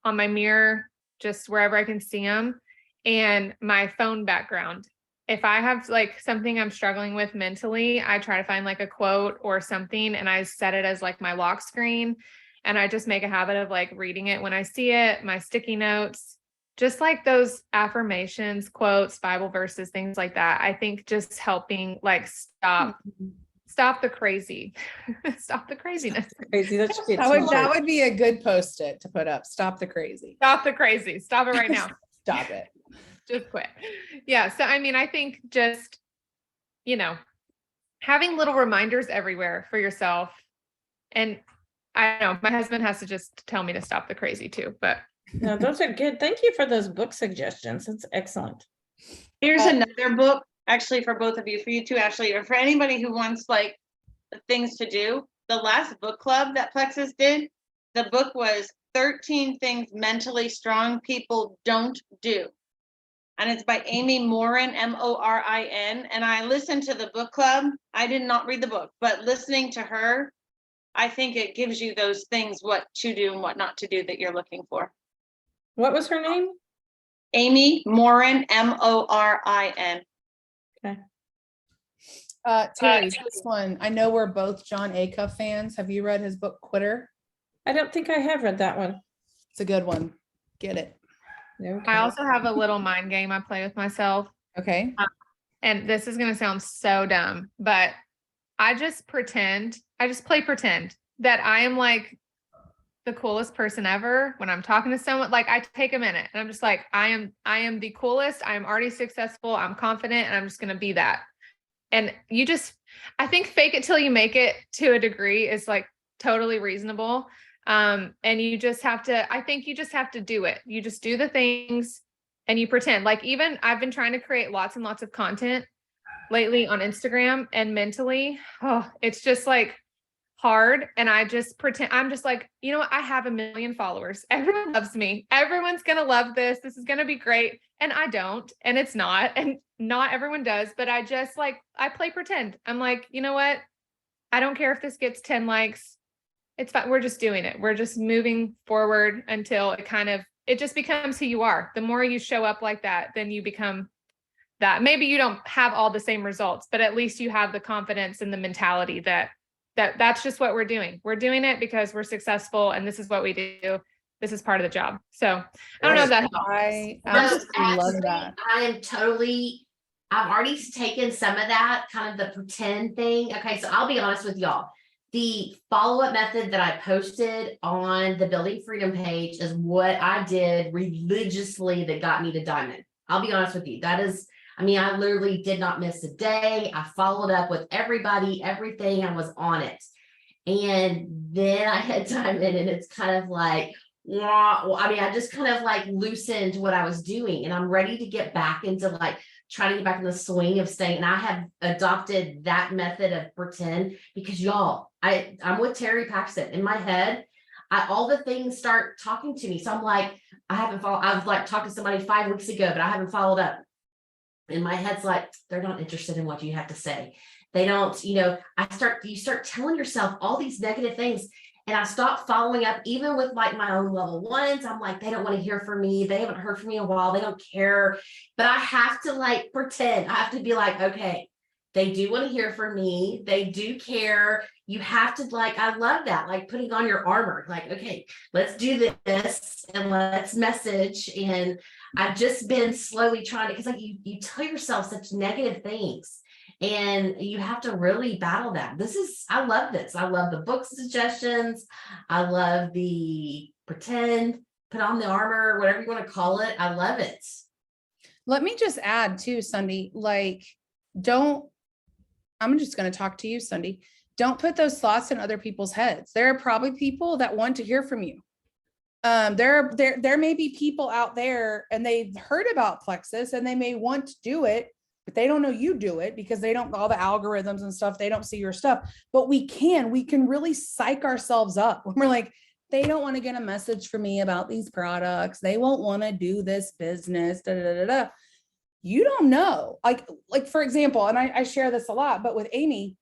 on my mirror, just wherever I can see them, and my phone background. If I have like something I'm struggling with mentally, I try to find like a quote or something and I set it as like my lock screen. And I just make a habit of like reading it when I see it, my sticky notes, just like those affirmations, quotes, Bible verses, things like that. I think just helping like stop the crazy, stop the craziness. Crazy. That should be a That t-shirt. would be a good post-it to put up. Stop the crazy. Stop the crazy. Stop it right now. Stop it. Just quit. Yeah. So, I mean, I think just, having little reminders everywhere for yourself. And I know my husband has to just tell me to stop the crazy too, but No, those are good. Thank you for those book suggestions. That's excellent. Here's another book, actually, for both of you, for you two, Ashley, or for anybody who wants like things to do. The last book club that Plexus did, the book was 13 Things Mentally Strong People Don't Do. And it's by Amy Morin, Morin. And I listened to the book club. I did not read the book, but listening to her, I think it gives you those things, what to do and what not to do that you're looking for. What was her name? Amy Morin, Morin. Terry, this one, I know we're both John Acuff fans. Have you read his book Quitter? I don't think I have read that one. It's a good one. Get it. Okay. I also have a little mind game I play with myself. Okay. And this is going to sound so dumb, but I just play pretend that I am like the coolest person ever. When I'm talking to someone, like I take a minute and I'm just like, I am the coolest. I am already successful. I'm confident and I'm just going to be that. And I think fake it till you make it to a degree is like totally reasonable. And I think you just have to do it. You just do the things and you pretend. Like even I've been trying to create lots and lots of content lately on Instagram, and mentally, it's just like hard. And I just pretend, I'm just like, you know what? I have 1 million followers. Everyone loves me. Everyone's going to love this. This is going to be great. And I don't, and it's not, and not everyone does, but I just like, I play pretend. I'm like, you know what? I don't care if this gets 10 likes. It's fine. We're just doing it. We're just moving forward until it just becomes who you are. The more you show up like that, then you become that. Maybe you don't have all the same results, but at least you have the confidence and the mentality that's just what we're doing. We're doing it because we're successful and this is what we do. This is part of the job. So I don't know if that helps. I No, absolutely love actually, that. I've already taken some of that kind of the pretend thing. Okay, so I'll be honest with y'all. The follow-up method that I posted on the Building Freedom page is what I did religiously that got me to Diamond. I'll be honest with you. I literally did not miss a day. I followed up with everybody, everything. I was on it. And then I had Diamond, and it's kind of like, I just kind of like loosened what I was doing, and I'm ready to get back into like trying to get back in the swing of staying. And I have adopted that method of pretend because y'all, I'm with Terry Paxton in my head. All the things start talking to me. So I'm like, I was like talking to somebody 5 weeks ago, but I haven't followed up. And my head's like, they're not interested in what you have to say. They don't, you start telling yourself all these negative things. And I stopped following up, even with like my own level ones. I'm like, they don't want to hear from me. They haven't heard from me in a while. They don't care. But I have to like pretend. I have to be like, okay, they do want to hear from me. They do care. You have to I love that, like putting on your armor, like, okay, let's do this and let's message. And I've just been slowly trying to, because like you tell yourself such negative things and you have to really battle that. I love this. I love the book suggestions. I love the pretend, put on the armor, whatever you want to call it. I love it. Let me just add too, Sunday, I'm just going to talk to you, Sunday. Don't put those thoughts in other people's heads. There are probably people that want to hear from you. There may be people out there and they've heard about Plexus and they may want to do it, but they don't know you do it because they don't, all the algorithms and stuff, they don't see your stuff. But we can really psych ourselves up when we're like, they don't want to get a message from me about these products. They won't want to do this business. You don't know. Like for example, and I share this a lot, but with Amy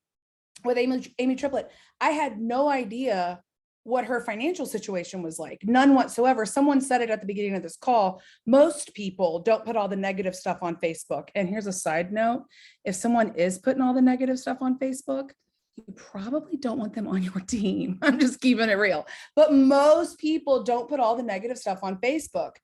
Triplett, I had no idea what her financial situation was like. None whatsoever. Someone said it at the beginning of this call. Most people don't put all the negative stuff on Facebook. And here's a side note. If someone is putting all the negative stuff on Facebook, you probably don't want them on your team. I'm just keeping it real. But most people don't put all the negative stuff on Facebook.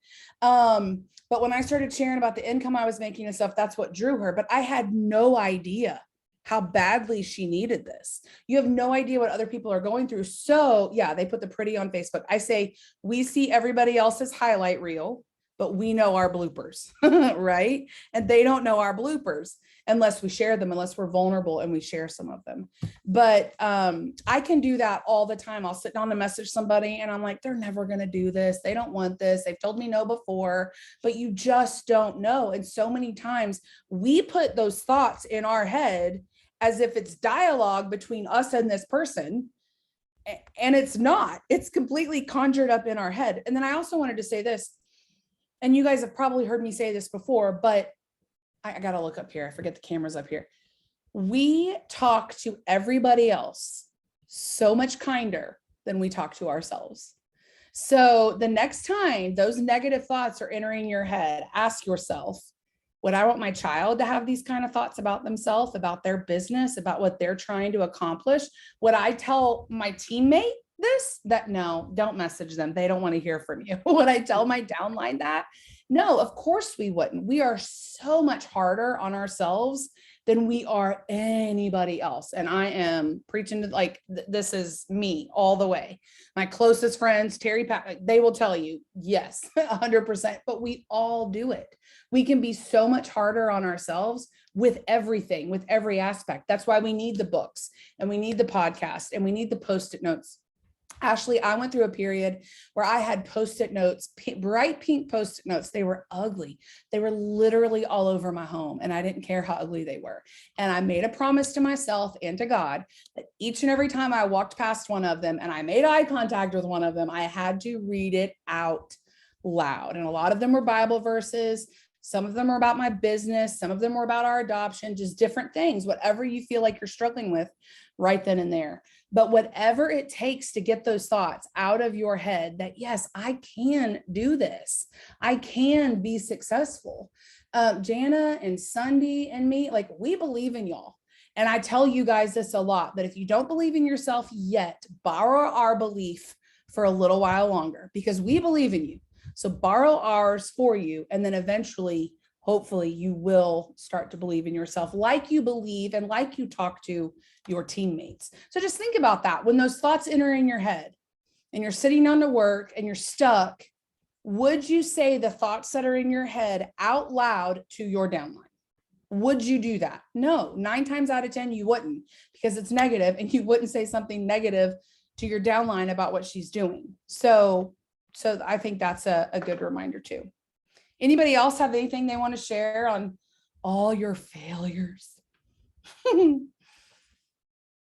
But when I started sharing about the income I was making and stuff, that's what drew her. But I had no idea how badly she needed this. You have no idea what other people are going through. So yeah, they put the pretty on Facebook. I say, we see everybody else's highlight reel, but we know our bloopers, right? And they don't know our bloopers unless we share them, unless we're vulnerable and we share some of them. But I can do that all the time. I'll sit down to message somebody and I'm like, they're never going to do this. They don't want this. They've told me no before, but you just don't know. And so many times we put those thoughts in our head as if it's dialogue between us and this person. And it's not. It's completely conjured up in our head. And then I also wanted to say this, and you guys have probably heard me say this before, but I got to look up here. I forget the camera's up here. We talk to everybody else so much kinder than we talk to ourselves. So the next time those negative thoughts are entering your head, ask yourself, would I want my child to have these kind of thoughts about themselves, about their business, about what they're trying to accomplish? Would I tell my teammate this? That no, don't message them. They don't want to hear from you. Would I tell my downline that? No, of course we wouldn't. We are so much harder on ourselves than we are anybody else. And I am preaching to like, this is me all the way. My closest friends, Terry, they will tell you, yes, 100%, but we all do it. We can be so much harder on ourselves with everything, with every aspect. That's why we need the books and we need the podcast and we need the Post-it notes. Ashley, I went through a period where I had Post-it notes, bright pink Post-it notes. They were ugly. They were literally all over my home and I didn't care how ugly they were. And I made a promise to myself and to God that each and every time I walked past one of them and I made eye contact with one of them, I had to read it out loud. And a lot of them were Bible verses. Some of them are about my business. Some of them were about our adoption, just different things, whatever you feel like you're struggling with right then and there. But whatever it takes to get those thoughts out of your head that, yes, I can do this. I can be successful. Jana and Sunday and me, like we believe in y'all. And I tell you guys this a lot, that if you don't believe in yourself yet, borrow our belief for a little while longer because we believe in you. So borrow ours for you. And then eventually, hopefully you will start to believe in yourself like you believe and like you talk to your teammates. So just think about that. When those thoughts enter in your head and you're sitting down to work and you're stuck, would you say the thoughts that are in your head out loud to your downline? Would you do that? No, 9 times out of 10, you wouldn't because it's negative and you wouldn't say something negative to your downline about what she's doing. So I think that's a good reminder too. Anybody else have anything they want to share on all your failures?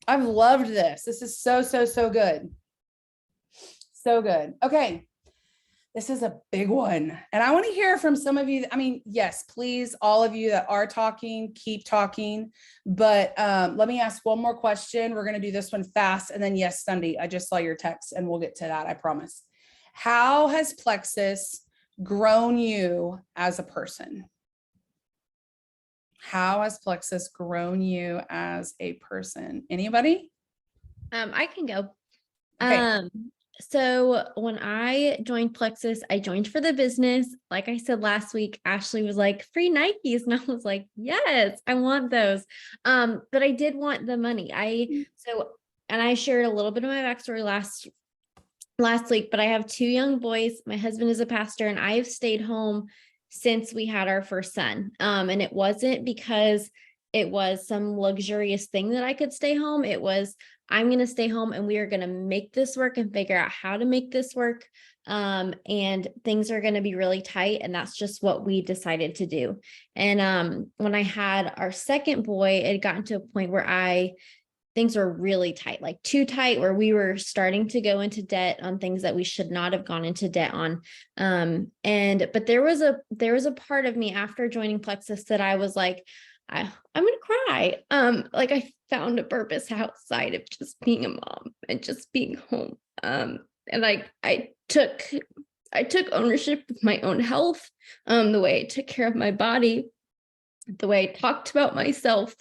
I've loved this. This is so good. So good. Okay. This is a big one. And I want to hear from some of you. I mean, yes, please, all of you that are talking, keep talking. But let me ask one more question. We're going to do this one fast. And then yes, Sunday, I just saw your text and we'll get to that. I promise. How has Plexus grown you as a person? How has Plexus grown you as a person? Anybody? I can go. Okay. So when I joined Plexus, I joined for the business. Like I said last week, Ashley was like, free Nikes. And I was like, yes, I want those. But I did want the money. And I shared a little bit of my backstory last week, but I have 2 young boys. My husband is a pastor and I've stayed home since we had our first son. And it wasn't because it was some luxurious thing that I could stay home. It was, I'm going to stay home and we are going to make this work and figure out how to make this work. And things are going to be really tight. And that's just what we decided to do. And when I had our second boy, it had gotten to a point where things were really tight, like too tight, where we were starting to go into debt on things that we should not have gone into debt on. But there was a part of me after joining Plexus that I was like, I'm going to cry. Like I found a purpose outside of just being a mom and just being home. And I took ownership of my own health, the way I took care of my body, the way I talked about myself.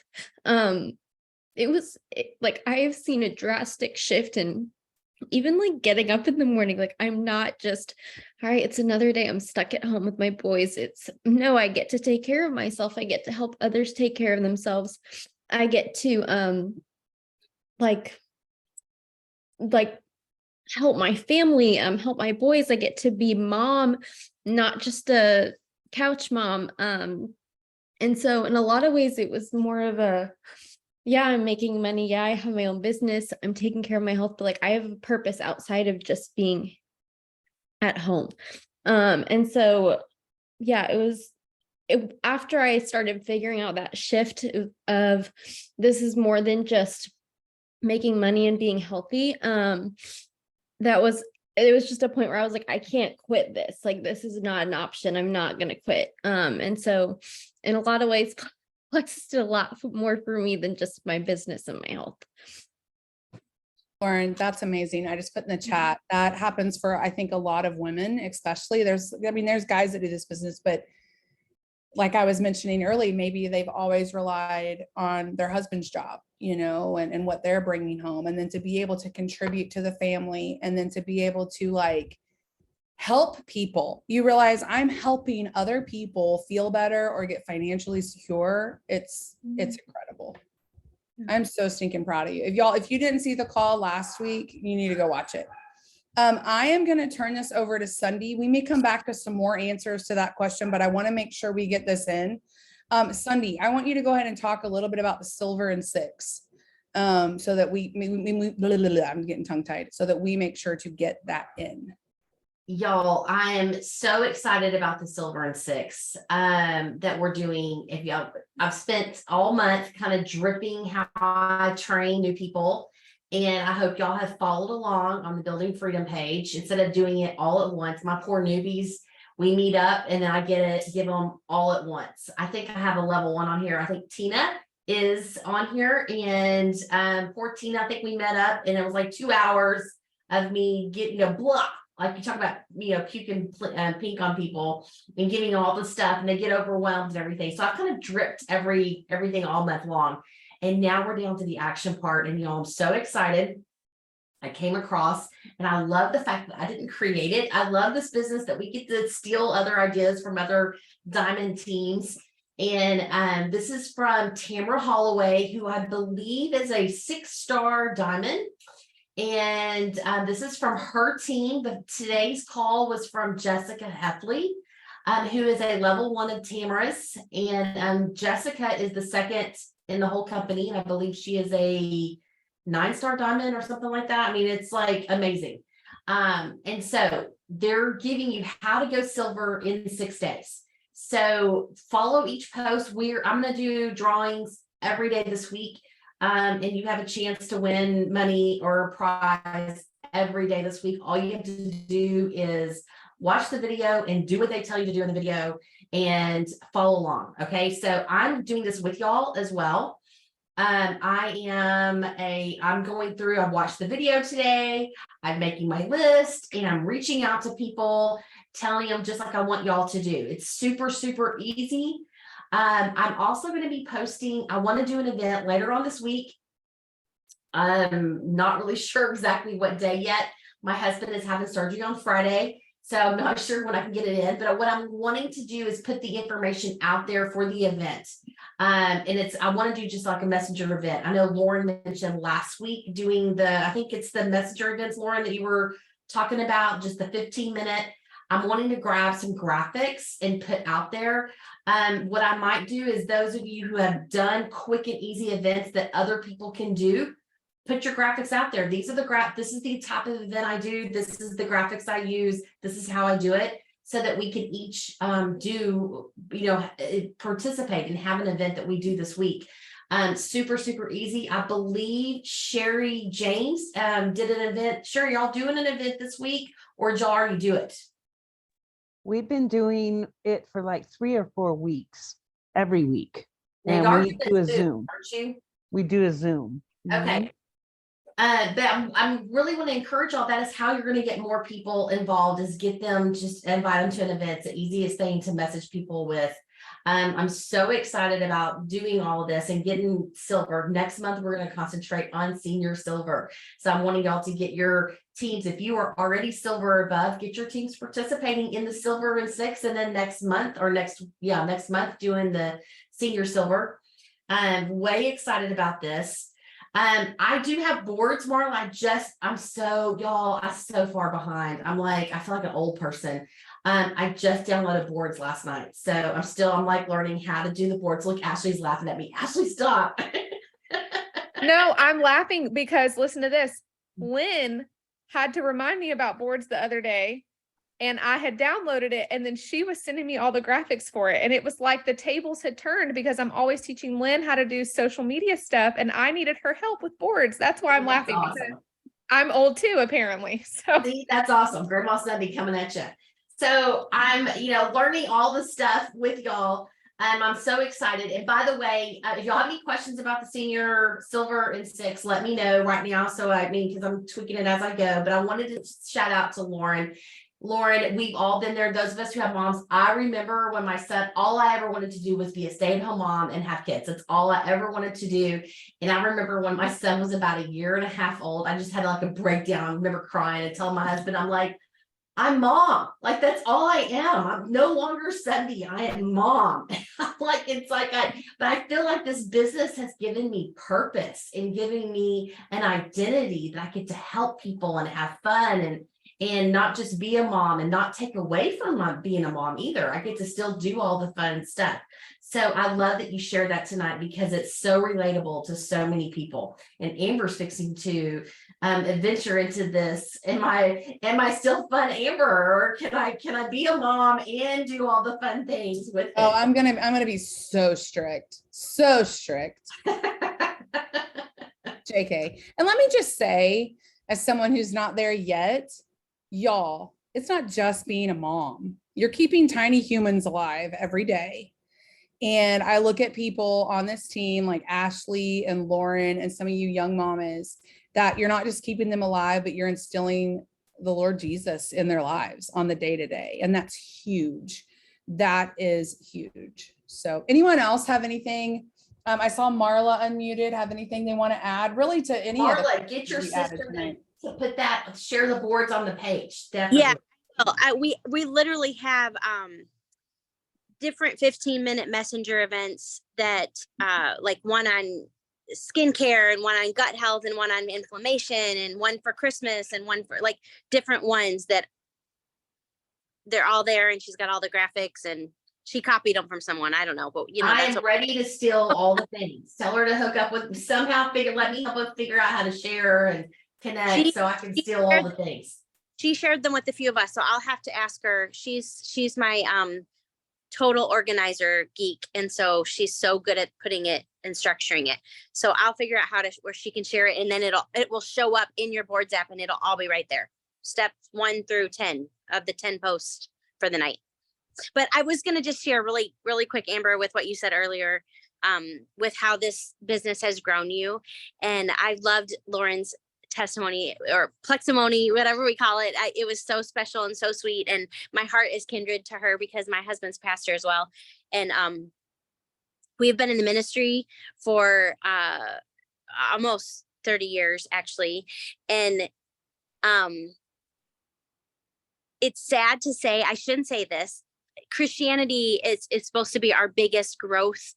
Like I have seen a drastic shift in even like getting up in the morning. Like I'm not just, all right, it's another day. I'm stuck at home with my boys. No, I get to take care of myself. I get to help others take care of themselves. I get to like help my family, help my boys. I get to be mom, not just a couch mom. And so in a lot of ways, it was more of I'm making money. Yeah, I have my own business. I'm taking care of my health, but like I have a purpose outside of just being at home. And so, after I started figuring out that shift of this is more than just making money and being healthy. It was just a point where I was like, I can't quit this. Like, this is not an option. I'm not going to quit. And so in a lot of ways, Plexus did a lot more for me than just my business and my health. Lauren, that's amazing. I just put in the chat that happens for, I think, a lot of women, especially. There's guys that do this business, but like I was mentioning early, maybe they've always relied on their husband's job, and what they're bringing home. And then to be able to contribute to the family and then to be able to help people. You realize I'm helping other people feel better or get financially secure. It's incredible. I'm so stinking proud of you. If you didn't see the call last week, you need to go watch it. I am going to turn this over to Sunday. We may come back to some more answers to that question, but I want to make sure we get this in. Sunday, I want you to go ahead and talk a little bit about the silver and 6, so that I'm getting tongue tied, so that we make sure to get that in. Y'all, I am so excited about the silver and 6 that we're doing. I've spent all month kind of dripping how I train new people. And I hope y'all have followed along on the Building Freedom page instead of doing it all at once. My poor newbies, we meet up and then I give them all at once. I think I have a level 1 on here. I think Tina is on here, and poor Tina, I think we met up and it was like 2 hours of me getting blah. Like you talk about, puking pink on people and giving all the stuff, and they get overwhelmed and everything. So I've kind of dripped everything all month long. And now we're down to the action part, and I'm so excited. I came across, and I love the fact that I didn't create it. I love this business that we get to steal other ideas from other diamond teams. And this is from Tamara Holloway, who I believe is a 6-star diamond. And this is from her team. But today's call was from Jessica Heffley, who is a level 1 of Tamara's. And Jessica is the second in the whole company. And I believe she is a 9-star diamond or something like that. I mean, it's like amazing. And so they're giving you how to go silver in 6 days. So follow each post. I'm going to do drawings every day this week. And you have a chance to win money or a prize every day this week. All you have to do is watch the video and do what they tell you to do in the video and follow along. Okay. So I'm doing this with y'all as well. I'm going through, I've watched the video today. I'm making my list and I'm reaching out to people, telling them just like I want y'all to do. It's super, super easy. I'm also going to be posting, I want to do an event later on this week. I'm not really sure exactly what day yet. My husband is having surgery on Friday, so I'm not sure when I can get it in, but what I'm wanting to do is put the information out there for the event. And I want to do just like a messenger event. I know Lauren mentioned last week doing I think it's the messenger events, Lauren, that you were talking about, just the 15-minute. I'm wanting to grab some graphics and put out there. What I might do is those of you who have done quick and easy events that other people can do, put your graphics out there. These are this is the type of event I do. This is the graphics I use. This is how I do it, so that we can each participate and have an event that we do this week. Super, super easy. I believe Sherry James did an event. Sherry, y'all doing an event this week, or did y'all already do it? We've been doing it for like 3 or 4 weeks, every week. Now, And y'all we do a Zoom. aren't you? We do a Zoom. Okay. But I'm really want to encourage y'all. That is how you're going to get more people involved, is get them, just invite them to an event. It's the easiest thing to message people with. I'm so excited about doing all of this and getting silver. Next month, we're going to concentrate on senior silver. So I'm wanting y'all to get your teams. If you are already silver or above, get your teams participating in the silver and 6, and then next month doing the senior silver. I'm way excited about this. I do have boards, Marla. I'm so far behind. I feel like an old person. I just downloaded boards last night. So I'm like learning how to do the boards. Look, Ashley's laughing at me. Ashley, stop. No, I'm laughing because listen to this. Lynn had to remind me about boards the other day, and I had downloaded it, and then she was sending me all the graphics for it. And it was like the tables had turned, because I'm always teaching Lynn how to do social media stuff, and I needed her help with boards. That's why I'm laughing. Awesome. I'm old too, apparently. So See, that's awesome. Grandma Sunday coming at you. So I'm, learning all the stuff with y'all. I'm so excited. And by the way, if y'all have any questions about the senior silver and 6, let me know right now. So because I'm tweaking it as I go, but I wanted to shout out to Lauren. Lauren, we've all been there. Those of us who have moms, I remember when my son, all I ever wanted to do was be a stay-at-home mom and have kids. That's all I ever wanted to do. And I remember when my son was about 1.5 years old, I just had like a breakdown. I remember crying and telling my husband, I'm like, I'm mom. Like that's all I am. I'm no longer 70. I am mom. Like it's like but I feel like this business has given me purpose and giving me an identity that I get to help people and have fun and not just be a mom and not take away from my being a mom either. I get to still do all the fun stuff. So I love that you shared that tonight because it's so relatable to so many people. And Amber's fixing to adventure into this. Am I still fun, Amber? Or can I be a mom and do all the fun things with it? Oh, I'm gonna be so strict. So strict. JK. And let me just say, as someone who's not there yet, y'all, it's not just being a mom. You're keeping tiny humans alive every day. And I look at people on this team like Ashley and Lauren and some of you young mamas that you're not just keeping them alive, but you're instilling the Lord Jesus in their lives on the day to day. And that's huge. That is huge. So anyone else have anything? I saw Marla unmuted, have anything they want to add really to any of the Marla, get your we added sister tonight? to put that, share the boards on the page. Definitely. Yeah, well, we literally have different 15-minute messenger events that like one on skincare and one on gut health and one on inflammation and one for Christmas and one for like different ones that they're all there, and she's got all the graphics and she copied them from someone. I don't know, but you know, I that's am ready to steal all the things. Tell her to hook up with somehow let me help her figure out how to share and connect so I can steal all the things. She shared them with a few of us, so I'll have to ask her. She's my total organizer geek, and so she's so good at putting it and structuring it. So I'll figure out where she can share it, and then it will show up in your boards app, and it'll all be right there. Steps 1 through 10 of the 10 posts for the night. But I was going to just share really quick, Amber, with what you said earlier, with how this business has grown you. And I loved Lauren's testimony or pleximony, whatever we call it. It was so special and so sweet. And my heart is kindred to her because my husband's pastor as well. And we've been in the ministry for almost 30 years, actually. And it's sad to say, I shouldn't say this, Christianity is supposed to be our biggest growth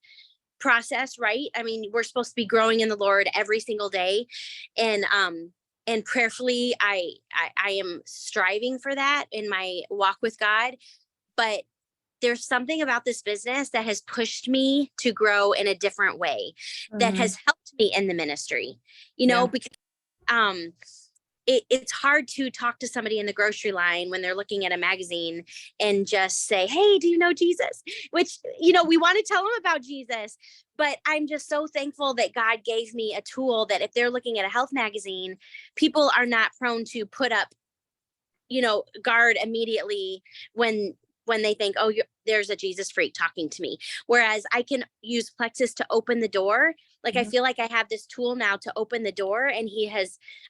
process, right? I mean, we're supposed to be growing in the Lord every single day. And prayerfully, I am striving for that in my walk with God. But there's something about this business that has pushed me to grow in a different way, that has helped me in the ministry, because it's hard to talk to somebody in the grocery line when they're looking at a magazine and just say, hey, do you know Jesus? Which, we want to tell them about Jesus. But I'm just so thankful that God gave me a tool that if they're looking at a health magazine, people are not prone to put up, guard immediately when they think, oh, there's a Jesus freak talking to me. Whereas I can use Plexus to open the door. Like, I feel like I have this tool now to open the door, and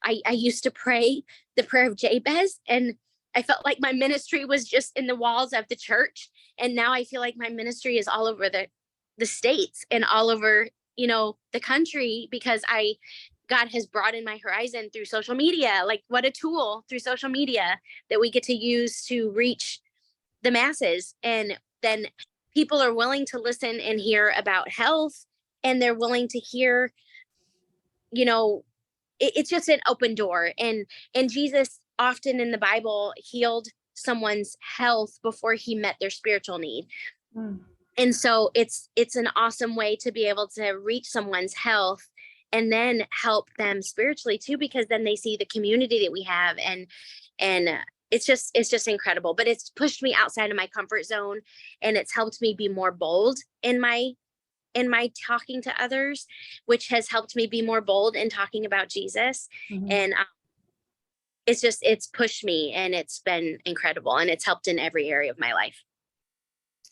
I used to pray the prayer of Jabez, and I felt like my ministry was just in the walls of the church. And now I feel like my ministry is all over the states and all over, the country, because God has broadened my horizon through social media. Like, what a tool through social media that we get to use to reach the masses. And then people are willing to listen and hear about health, and they're willing to hear, it's just an open door. And Jesus often in the Bible healed someone's health before he met their spiritual need. And so it's an awesome way to be able to reach someone's health and then help them spiritually too, because then they see the community that we have, and it's just incredible. But it's pushed me outside of my comfort zone, and it's helped me be more bold in my talking to others, which has helped me be more bold in talking about Jesus. And it's pushed me, and it's been incredible, and it's helped in every area of my life.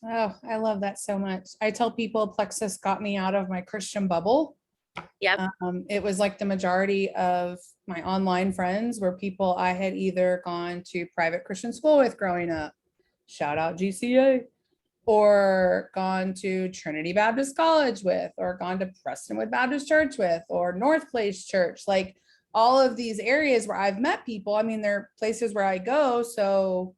Oh, I love that so much. I tell people Plexus got me out of my Christian bubble. Yep. It was like the majority of my online friends were people I had either gone to private Christian school with growing up, shout out GCA, or gone to Trinity Baptist College with, or gone to Prestonwood Baptist Church with, or North Place Church. Like, all of these areas where I've met people, I mean, they're places where I go. So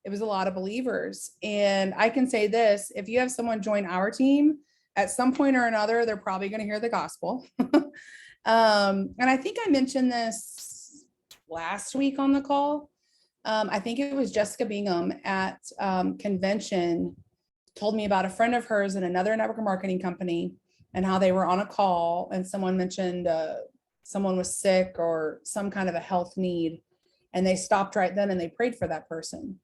it was a lot of believers. And I can say this, if you have someone join our team, at some point or another, they're probably going to hear the gospel. And I think I mentioned this last week on the call. I think it was Jessica Bingham at convention told me about a friend of hers in another network marketing company and how they were on a call and someone mentioned someone was sick or some kind of a health need. And they stopped right then and they prayed for that person.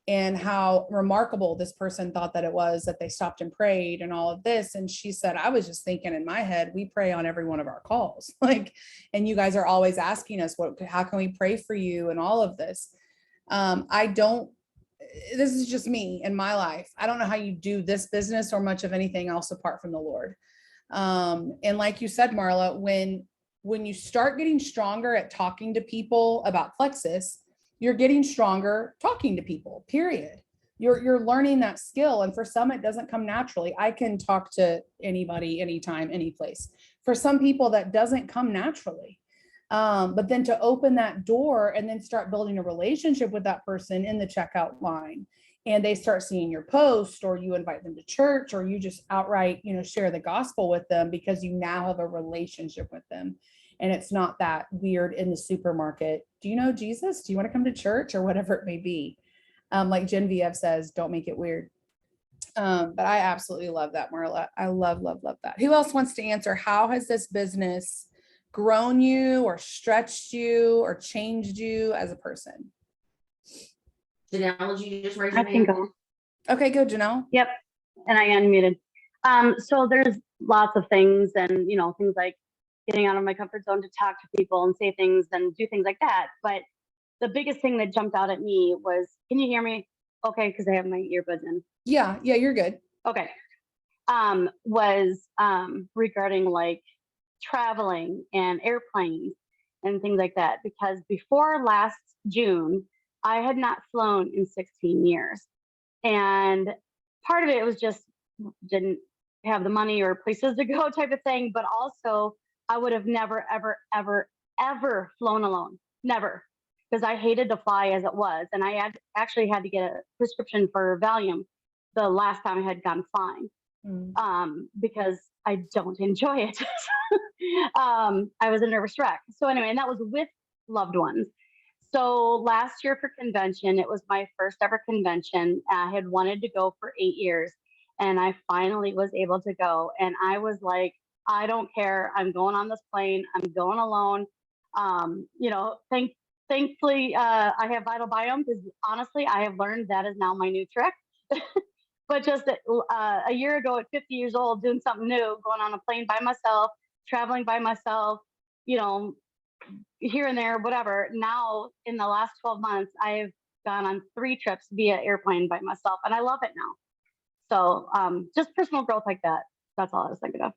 And how remarkable this person thought that it was that they stopped and prayed and all of this. And she said, I was just thinking in my head, we pray on every one of our calls. Like, and you guys are always asking us, how can we pray for you and all of this? This is just me in my life. I don't know how you do this business or much of anything else apart from the Lord. And like you said, Marla, when you start getting stronger at talking to people about Plexus, you're getting stronger talking to people, period. You're learning that skill. And for some, it doesn't come naturally. I can talk to anybody, anytime, any place. For some people, that doesn't come naturally. But then to open that door and then start building a relationship with that person in the checkout line, and they start seeing your post, or you invite them to church, or you just outright, share the gospel with them because you now have a relationship with them. And it's not that weird in the supermarket. Do you know Jesus? Do you want to come to church, or whatever it may be? Like Genevieve says, don't make it weird. But I absolutely love that, Marla. I love that. Who else wants to answer? How has this business grown you or stretched you or changed you as a person? Janelle, did you just raise your I can hand? go. Okay, go, Janelle. Yep. And I unmuted. So there's lots of things and, things like getting out of my comfort zone to talk to people and say things and do things like that. But the biggest thing that jumped out at me was, can you hear me? Okay, because I have my earbuds in. Yeah, you're good. Okay. Was regarding like traveling and airplanes and things like that. Because before last June, I had not flown in 16 years. And part of it was just didn't have the money or places to go type of thing. But also, I would have never, ever, ever, ever flown alone. Never. Because I hated to fly as it was. And I actually had to get a prescription for Valium the last time I had gone flying. Because I don't enjoy it. I was a nervous wreck. So anyway, and that was with loved ones. So last year for convention, it was my first ever convention. I had wanted to go for 8 years, and I finally was able to go. And I was like, I don't care. I'm going on this plane. I'm going alone. Thankfully, I have Vital Biome, because honestly, I have learned that is now my new trick. But just a year ago at 50 years old, doing something new, going on a plane by myself, traveling by myself, here and there, whatever. Now, in the last 12 months, I've gone on 3 trips via airplane by myself, and I love it now. So just personal growth like that. That's all I was thinking of.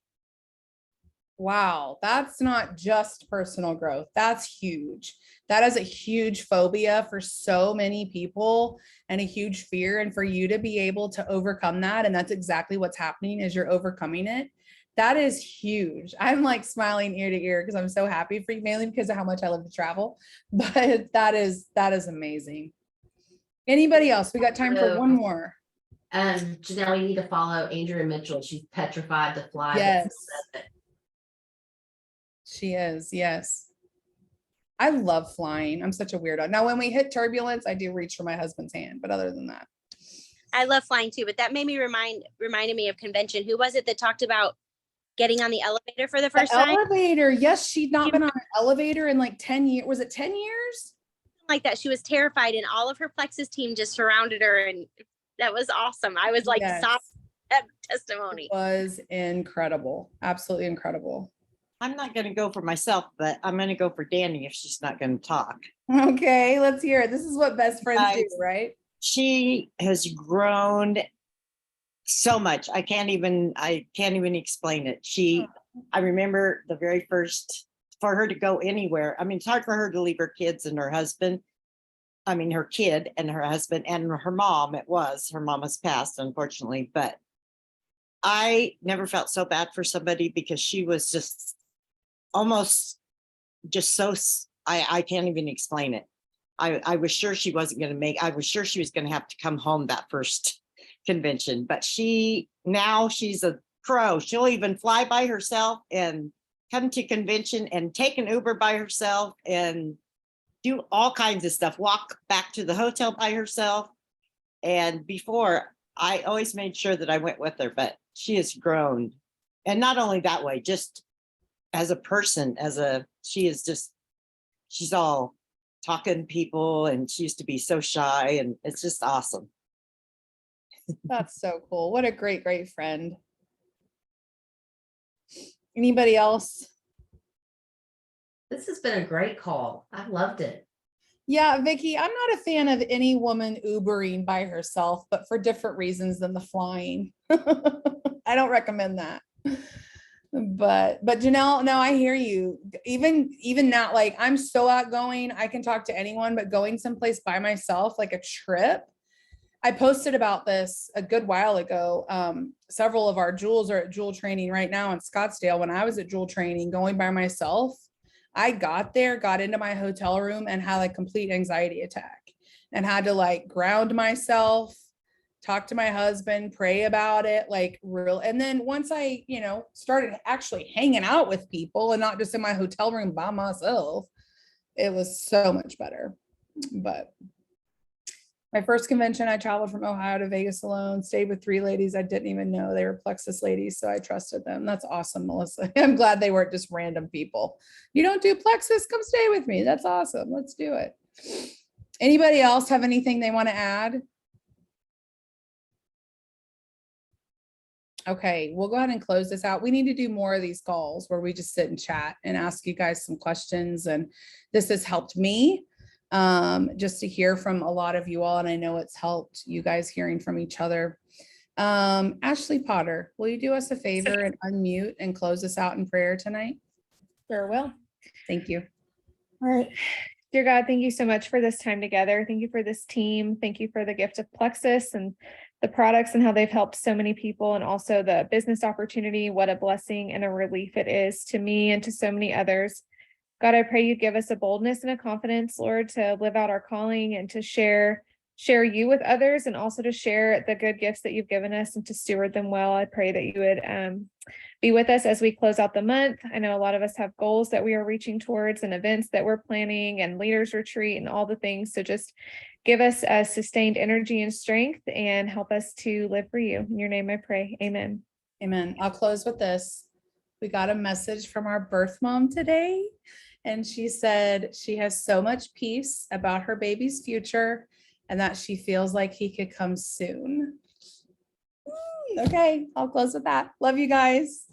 Wow, that's not just personal growth. That's huge. That is a huge phobia for so many people and a huge fear. And for you to be able to overcome that, and that's exactly what's happening as you're overcoming it. That is huge. I'm like smiling ear to ear because I'm so happy for you, mainly because of how much I love to travel. But that is amazing. Anybody else? We got time for one more. Janelle, you need to follow Andrea Mitchell. She's petrified to fly. Yes. She is. Yes. I love flying. I'm such a weirdo. Now, when we hit turbulence, I do reach for my husband's hand, but other than that. I love flying too, but that made me reminded me of convention. Who was it that talked about getting on the elevator for the first time? Elevator. Yes. She'd not been on an elevator in like 10 years. Was it 10 years? Like that. She was terrified, and all of her Plexus team just surrounded her. And that was awesome. I was like, sobbing at testimony. It was incredible. Absolutely incredible. I'm not going to go for myself, but I'm going to go for Danny if she's not going to talk. Okay, let's hear it. This is what best friends do, right? She has grown so much. I can't even explain it. I remember the very first, for her to go anywhere. I mean, it's hard for her to leave her kids and her husband. I mean, her kid and her husband and her mom. Her mom has passed, unfortunately, but I never felt so bad for somebody because she was just almost just so, I can't even explain it. I was sure she wasn't going to make, I was sure she was going to have to come home that first convention, but now she's a pro. She'll even fly by herself and come to convention and take an Uber by herself and do all kinds of stuff, walk back to the hotel by herself. And before, I always made sure that I went with her, but she has grown. And not only that way, just as a person, she's all talking to people, and she used to be so shy, and it's just awesome. That's so cool. What a great, great friend. Anybody else? This has been a great call. I've loved it. Yeah, Vicky, I'm not a fan of any woman Ubering by herself, but for different reasons than the flying. I don't recommend that. But Janelle, no, I hear you. Even now, like I'm so outgoing, I can talk to anyone, but going someplace by myself, like a trip. I posted about this a good while ago. Several of our jewels are at jewel training right now in Scottsdale. When I was at jewel training, going by myself, I got into my hotel room and had a complete anxiety attack and had to like ground myself, talk to my husband, pray about it, like real. And then once I, started actually hanging out with people and not just in my hotel room by myself, it was so much better. But my first convention, I traveled from Ohio to Vegas alone, stayed with 3 ladies I didn't even know. They were Plexus ladies, so I trusted them. That's awesome, Melissa. I'm glad they weren't just random people. You don't do Plexus? Come stay with me. That's awesome. Let's do it. Anybody else have anything they want to add? Okay, we'll go ahead and close this out. We need to do more of these calls where we just sit and chat and ask you guys some questions. And this has helped me just to hear from a lot of you all. And I know it's helped you guys hearing from each other. Ashley Potter, will you do us a favor and unmute and close us out in prayer tonight? Sure will. Thank you. All right. Dear God, thank you so much for this time together. Thank you for this team. Thank you for the gift of Plexus and the products and how they've helped so many people, and also the business opportunity. What a blessing and a relief it is to me and to so many others. God, I pray you give us a boldness and a confidence, Lord, to live out our calling and to share you with others, and also to share the good gifts that you've given us and to steward them well. I pray that you would be with us as we close out the month. I know a lot of us have goals that we are reaching towards and events that we're planning and leaders retreat and all the things. So just give us a sustained energy and strength and help us to live for you. In your name I pray. Amen. Amen. I'll close with this. We got a message from our birth mom today, and she said she has so much peace about her baby's future and that she feels like he could come soon. Okay, I'll close with that. Love you guys.